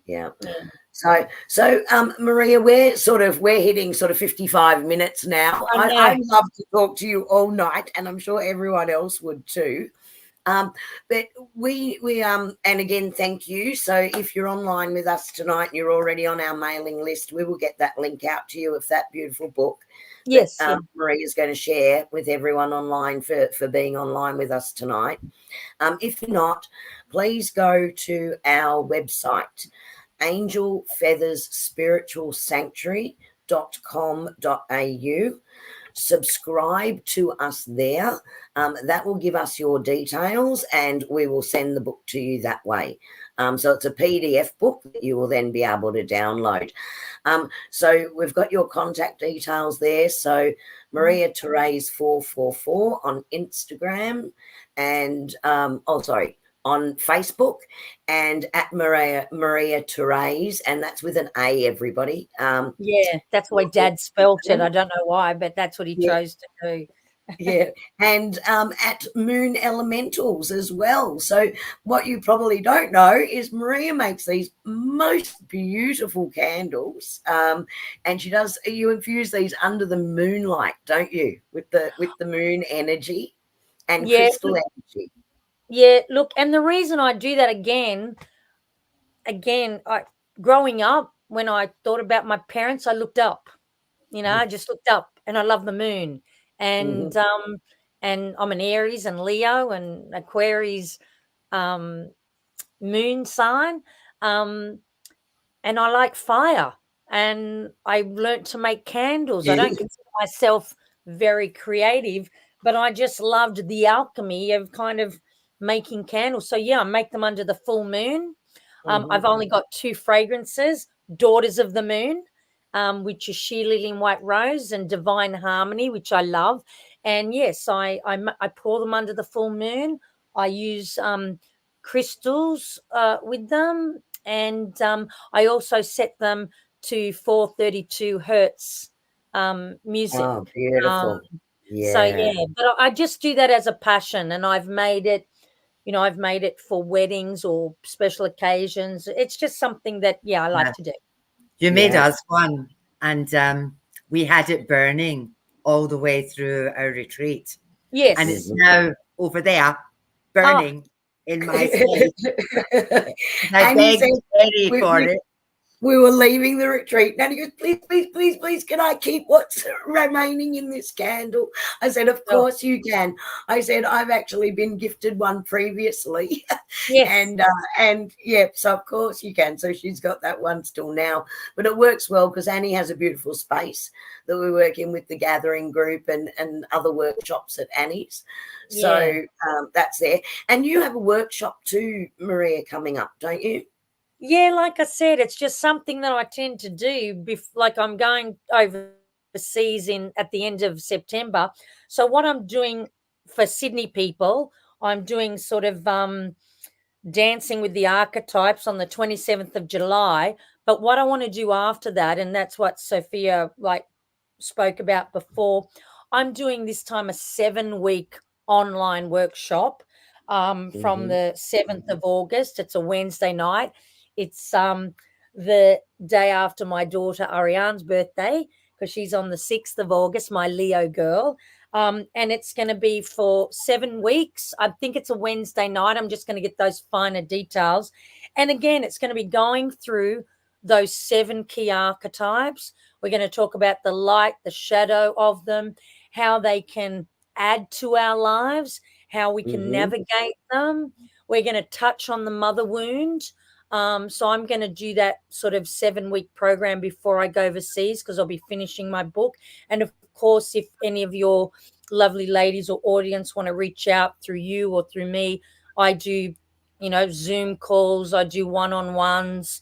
Yeah. So Maria, we're hitting 55 minutes now. I'd love to talk to you all night, and I'm sure everyone else would too. But we and again, thank you. So if you're online with us tonight and you're already on our mailing list, we will get that link out to you of that beautiful book. Yes, that, Maria is going to share with everyone online for being online with us tonight. If you're not, please go to our website, angelfeathersspiritualsanctuary.com.au. Subscribe to us there. That will give us your details and we will send the book to you that way. So it's a PDF book that you will then be able to download. So we've got your contact details there. So Maria Therase 444 on Instagram and on Facebook, and at Maria Therase, and that's with an A, everybody. Yeah, that's the way Dad spelt it. I don't know why, but that's what he chose to do. Yeah, and at Moon Elementals as well. So what you probably don't know is Maria makes these most beautiful candles, and she does. You infuse these under the moonlight, don't you, with the moon energy and crystal energy. Yeah, look, and the reason I do that growing up, when I thought about my parents, I looked up. I just looked up, and I love the moon, and and I'm an Aries and Leo and Aquarius moon sign, and I like fire, and I learnt to make candles. I don't consider myself very creative, but I just loved the alchemy of kind of making candles. So I make them under the full moon. I've only got 2 fragrances: Daughters of the Moon, which is Sheer Lily and White Rose, and Divine Harmony, which I love. And yes, I pour them under the full moon. I use crystals with them, and I also set them to 432 hertz music. Oh, beautiful. But I just do that as a passion, and I've made it. I've made it for weddings or special occasions. It's just something that, I like to do. You made us one, and we had it burning all the way through our retreat. Yes. And it's now over there, burning in my space. I begged Kerrie for it. We were leaving the retreat, and he goes, please, can I keep what's remaining in this candle? I said, of course you can. I said, I've actually been gifted one previously. Yes. And so of course you can. So she's got that one still now. But it works well because Annie has a beautiful space that we work in with the gathering group and other workshops at Annie's. So that's there. And you have a workshop too, Maria, coming up, don't you? Yeah, like I said, it's just something that I tend to do. Like I'm going overseas at the end of September. So what I'm doing for Sydney people, I'm doing sort of dancing with the archetypes on the 27th of July. But what I want to do after that, and that's what Sophia spoke about before, I'm doing this time a 7-week online workshop from the 7th of August. It's a Wednesday night. It's the day after my daughter Ariane's birthday, because she's on the 6th of August, my Leo girl. And it's going to be for 7 weeks. I think it's a Wednesday night. I'm just going to get those finer details. And again, it's going to be going through those 7 key archetypes. We're going to talk about the light, the shadow of them, how they can add to our lives, how we can navigate them. We're going to touch on the mother wound. So I'm going to do that sort of 7-week program before I go overseas, because I'll be finishing my book. And of course, if any of your lovely ladies or audience want to reach out through you or through me, I do, Zoom calls, I do one-on-ones.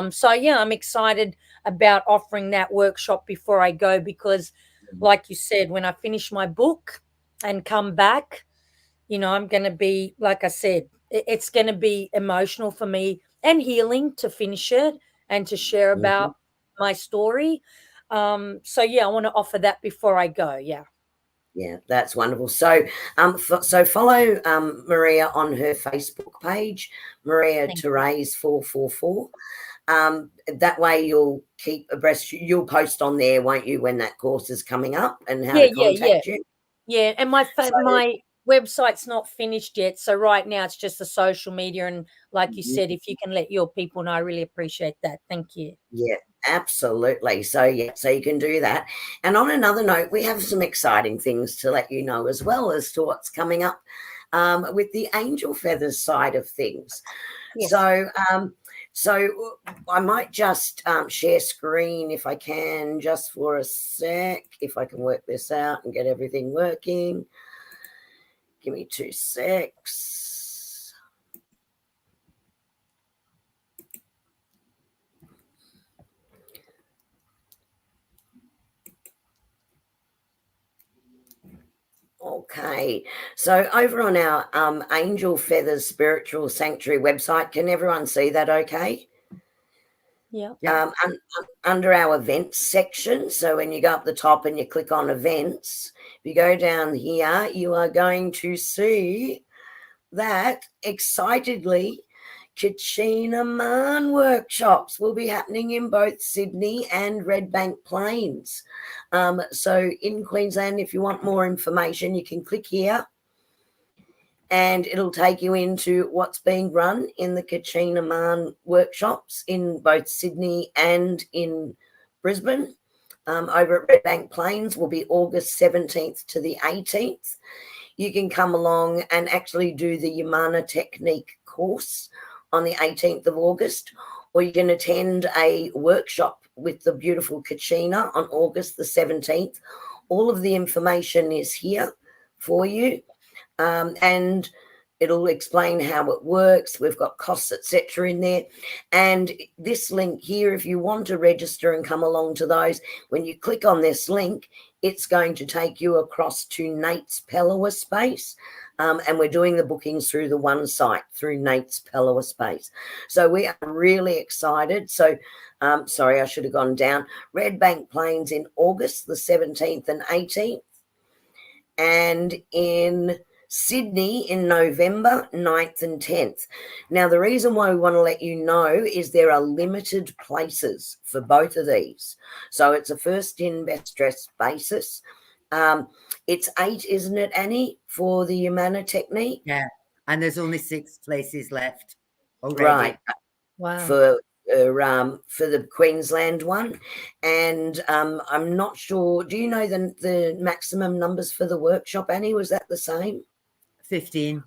So I'm excited about offering that workshop before I go, because like you said, when I finish my book and come back, I'm going to be, like I said, it's going to be emotional for me and healing to finish it and to share about my story. I want to offer that before I go. Yeah, that's wonderful. So so follow Maria on her Facebook page, Maria Therase 444. that way you'll keep abreast. You'll post on there, won't you, when that course is coming up and how to contact you? Yeah, and my website's not finished yet. So right now it's just the social media. And like you said, if you can let your people know, I really appreciate that. Thank you. Yeah, absolutely. So you can do that. And on another note, we have some exciting things to let you know as well as to what's coming up with the angel feathers side of things. Yes. So I might just share screen if I can, just for a sec, if I can work this out and get everything working. Give me 2 secs. Okay, so over on our Angel Feathers Spiritual Sanctuary website, can everyone see that okay? Yeah. Under our events section, so when you go up the top and you click on events, if you go down here, you are going to see that excitedly Cucinotta workshops will be happening in both Sydney and Redbank Plains. So in Queensland, if you want more information, you can click here and it'll take you into what's being run in the Cucinotta workshops in both Sydney and in Brisbane. Over at Redbank Plains will be August 17th to the 18th. You can come along and actually do the Yamana technique course on the 18th of August, or you can attend a workshop with the beautiful Cucinotta on August the 17th. All of the information is here for you, and it'll explain how it works. We've got costs, etc. in there. And this link here, if you want to register and come along to those, when you click on this link, it's going to take you across to Nate's Pellowa space. And we're doing the bookings through the one site, through Nate's Pellowa space. So we are really excited. So, sorry, I should have gone down. Redbank Plains in August, the 17th and 18th. And in Sydney in November 9th and 10th. Now, the reason why we want to let you know is there are limited places for both of these. So it's a first in, best dressed basis. It's 8, isn't it, Annie, for the Yamana technique? Yeah, and there's only 6 places left already. Right. Wow. For the Queensland one. And I'm not sure, do you know the maximum numbers for the workshop, Annie? Was that the same? 15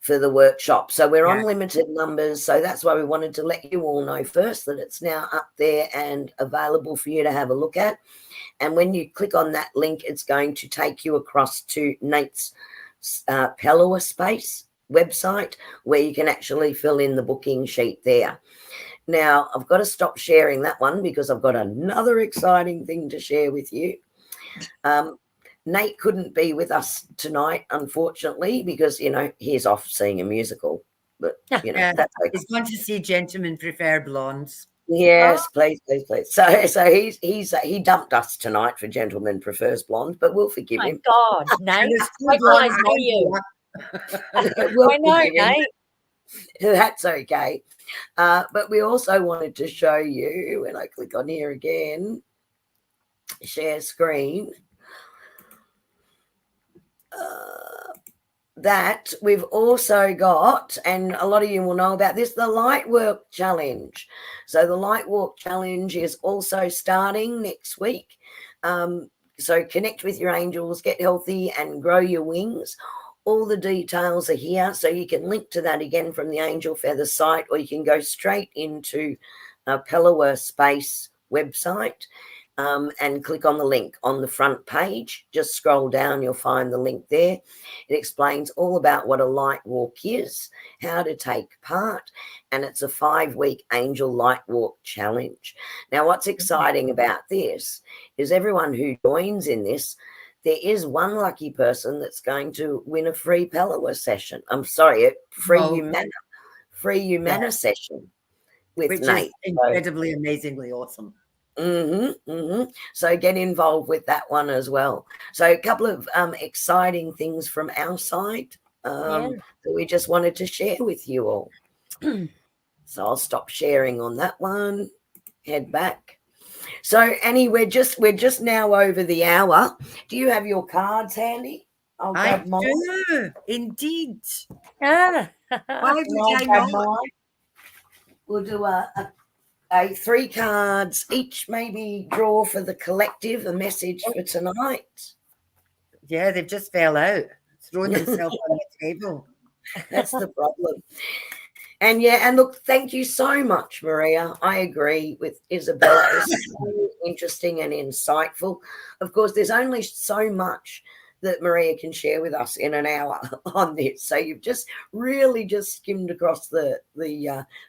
for the workshop. So we're on limited numbers. So that's why we wanted to let you all know first that it's now up there and available for you to have a look at. And when you click on that link, it's going to take you across to Nate's Pellowa space website, where you can actually fill in the booking sheet there. Now, I've got to stop sharing that one because I've got another exciting thing to share with you. Nate couldn't be with us tonight, unfortunately, because, he's off seeing a musical. But, that's okay. He's going to see Gentlemen Prefer Blondes. Yes, please. So he dumped us tonight for Gentlemen Prefers Blonde, but we'll forgive him. God, Nate. I know you. I know, Nate. That's okay. But we also wanted to show you, when I click on here again, share screen, that we've also got, and a lot of you will know about this, the Light Walk Challenge. So the Light Walk Challenge is also starting next week. So connect with your angels, get healthy and grow your wings. All the details are here. So you can link to that again from the Angel Feather site, or you can go straight into Pellowa Space website and click on the link on the front page. Just scroll down, you'll find the link there. It explains all about what a light walk is, how to take part, and it's a 5-week Angel Light Walk Challenge. Now, what's exciting about this is everyone who joins in this, there is one lucky person that's going to win a free Pellowa session. I'm sorry, a free Yamana session with Which Nate. Is incredibly, amazingly awesome. So get involved with that one as well. So a couple of exciting things from our side that we just wanted to share with you all. So I'll stop sharing on that one. Head back. So Annie, we're just now over the hour. Do you have your cards handy? I'll grab mine. do, indeed. Ah. Why would I'll I grab not? mine. We'll do a 3 cards each, maybe draw for the collective, a message for tonight. Yeah, they've just fell out, thrown themselves on the table. That's the problem. And yeah, and look, thank you so much, Maria. I agree with Isabella. It's so interesting and insightful. Of course, there's only so much that Maria can share with us in an hour on this. So you've just really just skimmed across the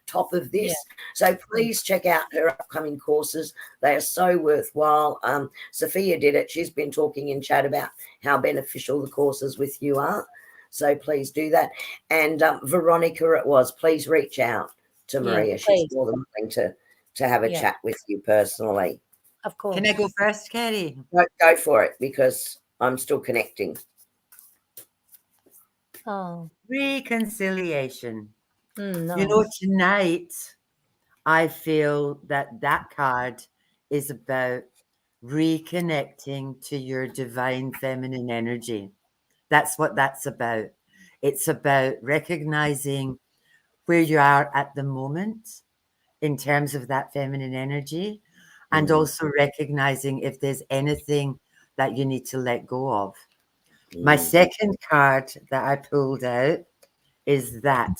top of this. Yeah. So please check out her upcoming courses. They are so worthwhile. Sophia did it. She's been talking in chat about how beneficial the courses with you are. So please do that. And Veronica, it was, please reach out to Maria. Yeah, she's more than willing to have a chat with you personally. Of course. Can I go first, Kerrie? Go for it, because I'm still connecting. Oh. Reconciliation. Nice. You know, tonight I feel that card is about reconnecting to your divine feminine energy. That's what that's about. It's about recognizing where you are at the moment in terms of that feminine energy, and also recognizing if there's anything that you need to let go of. My second card that I pulled out is that.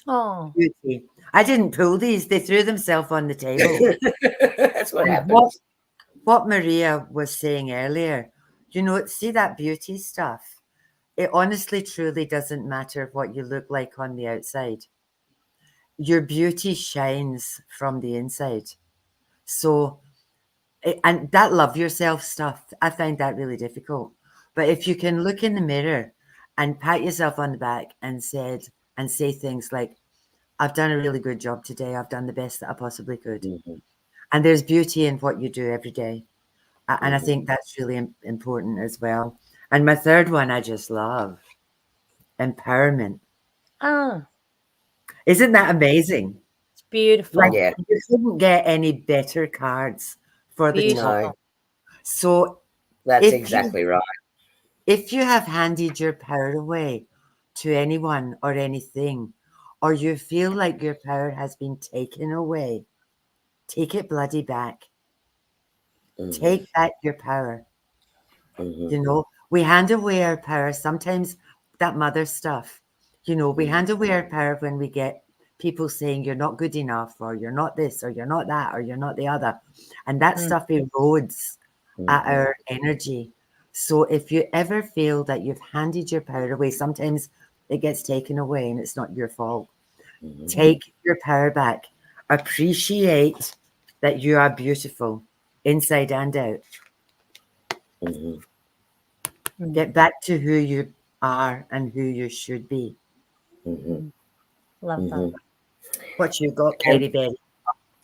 Oh. Beauty. I didn't pull these. They threw themselves on the table. That's what happens. What Maria was saying earlier, you know, see that beauty stuff? It honestly, truly doesn't matter what you look like on the outside. Your beauty shines from the inside. So, and that love yourself stuff, I find that really difficult. But if you can look in the mirror and pat yourself on the back and say things like, I've done a really good job today. I've done the best that I possibly could. And there's beauty in what you do every day. And I think that's really important as well. And my third one, I just love empowerment. Oh. Isn't that amazing? It's beautiful. Like, yeah. You couldn't get any better cards for the top. So that's exactly right. If you have handed your power away to anyone or anything, or you feel like your power has been taken away, take it bloody back. Take back your power. You know, we hand away our power. Sometimes that mother stuff, you know, we hand away our power when we get people saying you're not good enough, or you're not this, or you're not that, or you're not the other. And that stuff erodes our energy. So if you ever feel that you've handed your power away, sometimes it gets taken away and it's not your fault. Take your power back. Appreciate that you are beautiful inside and out. Get back to who you are and who you should be. Love that. What you got, Katie Betty?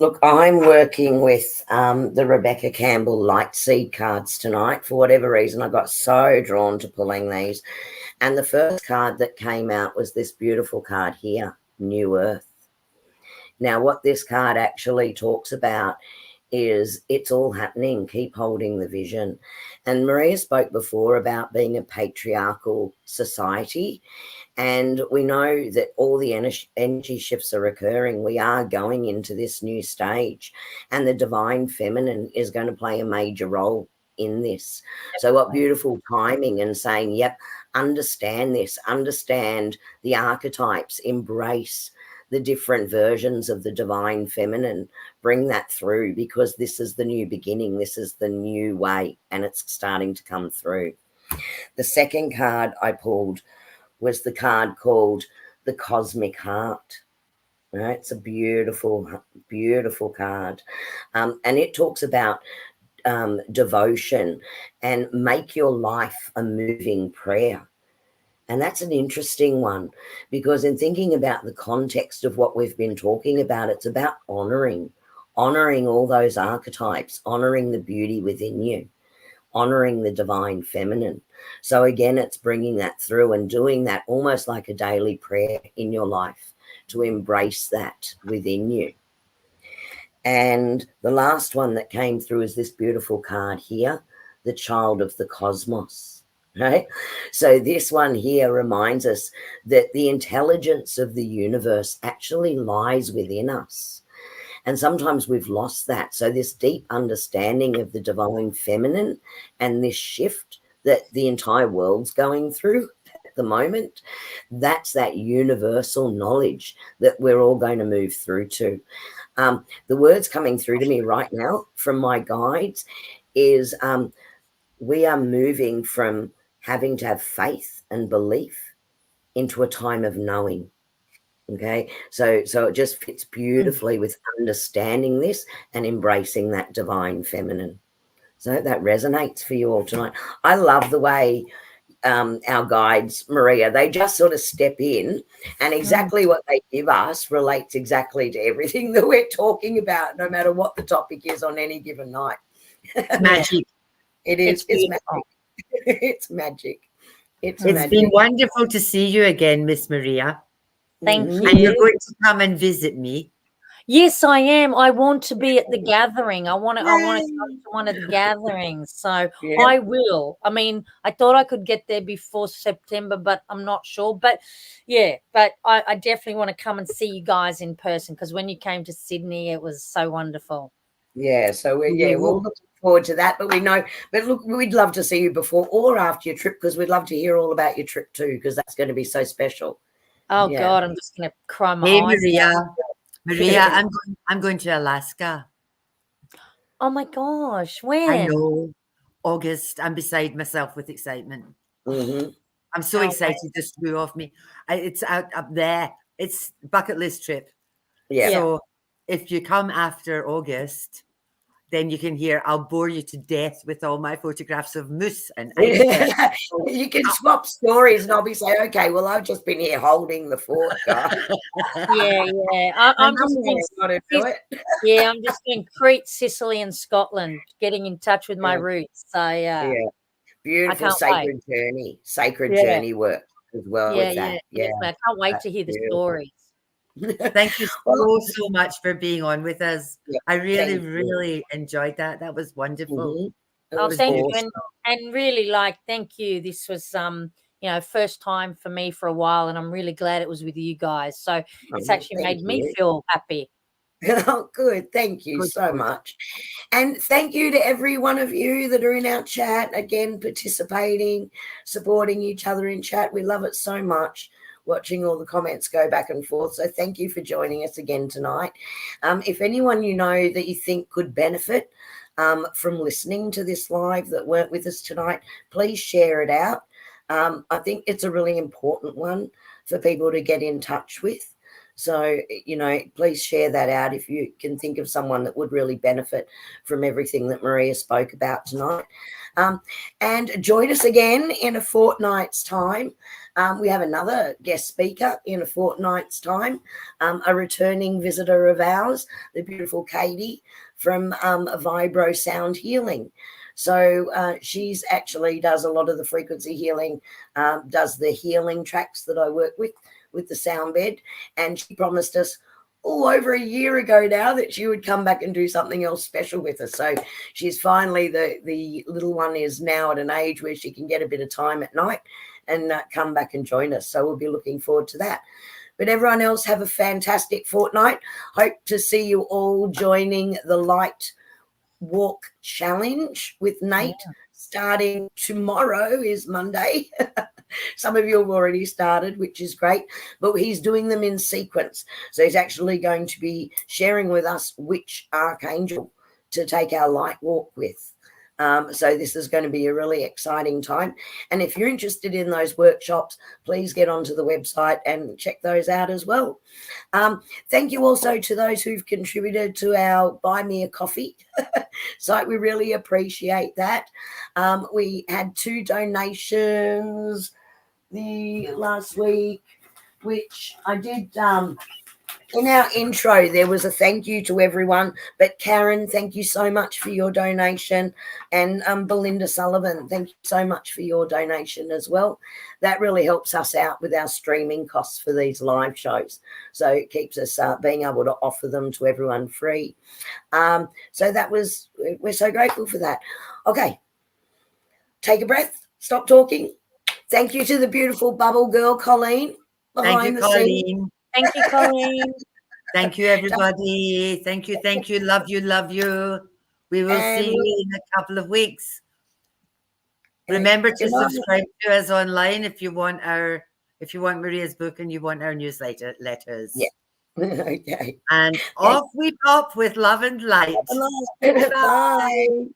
Look, I'm working with the Rebecca Campbell Light Seed cards tonight. For whatever reason, I got so drawn to pulling these. And the first card that came out was this beautiful card here, New Earth. Now, what this card actually talks about is it's all happening. Keep holding the vision. And Maria spoke before about being a patriarchal society. And we know that all the energy shifts are occurring. We are going into this new stage, and the divine feminine is going to play a major role in this. So what beautiful timing, and saying, yep, understand this, understand the archetypes, embrace the different versions of the divine feminine, bring that through, because this is the new beginning. This is the new way, and it's starting to come through. The second card I pulled was the card called the Cosmic Heart. Right? It's a beautiful, beautiful card. And it talks about devotion and make your life a moving prayer. And that's an interesting one, because in thinking about the context of what we've been talking about, it's about honoring all those archetypes, honoring the beauty within you, honoring the divine feminine. So again, it's bringing that through and doing that almost like a daily prayer in your life, to embrace that within you. And the last one that came through is this beautiful card here, the child of the cosmos, right? So this one here reminds us that the intelligence of the universe actually lies within us. And sometimes we've lost that. So this deep understanding of the divine feminine and this shift that the entire world's going through at the moment, that's that universal knowledge that we're all going to move through to. The words coming through to me right now from my guides is we are moving from having to have faith and belief into a time of knowing. Okay, so it just fits beautifully with understanding this and embracing that divine feminine. So that resonates for you all tonight. I love the way our guides, Maria, they just sort of step in and exactly what they give us relates exactly to everything that we're talking about, no matter what the topic is on any given night. Magic. It is. It's magic. It's magic. It's magic. Been wonderful to see you again, Miss Maria. Thank you. And you're going to come and visit me. Yes, I am. I want to be at the gathering. I want to come to one of the gatherings. So I will. I mean, I thought I could get there before September, but I'm not sure. But I definitely want to come and see you guys in person, because when you came to Sydney, it was so wonderful. Yeah, so we're looking forward to that. But look, we'd love to see you before or after your trip, because we'd love to hear all about your trip too, because that's going to be so special. Oh God, I'm just going to cry my eyes out. Maria, I'm going to Alaska. Oh my gosh, when? I know. August. I'm beside myself with excitement. I'm so excited. This flew off me. It's out up there. It's bucket list trip. Yeah. So if you come after August, then you can hear, I'll bore you to death with all my photographs of moose and ice. You can swap stories and I'll be saying, okay, well, I've just been here holding the fort, guys. I'm just doing Crete, Sicily and Scotland, getting in touch with my roots. So beautiful sacred journey work as well with that. I can't wait to hear the stories. Thank you so much for being on with us. I really enjoyed that. That was wonderful. Thank you. And really, thank you. This was first time for me for a while, and I'm really glad it was with you guys. So it's actually made me feel happy. Oh, good. Thank you so much. And thank you to every one of you that are in our chat, again, participating, supporting each other in chat. We love it so much, watching all the comments go back and forth. So thank you for joining us again tonight. If anyone you know that you think could benefit from listening to this live that weren't with us tonight, please share it out. I think it's a really important one for people to get in touch with. So, please share that out if you can think of someone that would really benefit from everything that Maria spoke about tonight. And join us again in a fortnight's time. We have another guest speaker in a fortnight's time, a returning visitor of ours, the beautiful Katie from Vibro Sound Healing. So she's actually does a lot of the frequency healing, does the healing tracks that I work with the sound bed, and she promised us over a year ago now that she would come back and do something else special with us. So she's finally, the little one is now at an age where she can get a bit of time at night and come back and join us. So we'll be looking forward to that. But everyone else, have a fantastic fortnight. Hope to see you all joining the Light Walk Challenge with Nate. Starting tomorrow is Monday. Some of you have already started, which is great, but he's doing them in sequence. So he's actually going to be sharing with us which archangel to take our light walk with. So this is going to be a really exciting time. And if you're interested in those workshops, please get onto the website and check those out as well. Thank you also to those who've contributed to our Buy Me a Coffee site. We really appreciate that. We had 2 donations the last week, which I did In our intro, there was a thank you to everyone, but Karen, thank you so much for your donation, and Belinda Sullivan, thank you so much for your donation as well. That really helps us out with our streaming costs for these live shows, so it keeps us being able to offer them to everyone free. So we're so grateful for that. Okay, take a breath, stop talking. Thank you to the beautiful bubble girl, Colleen. Thank you, Colleen. Thank you, Colleen. Thank you, everybody. Thank you. Thank you. Love you. Love you. We will see you in a couple of weeks. Remember to subscribe to us online if you want Maria's book and you want our newsletters. Yeah. Okay. And off we pop with love and light. Bye.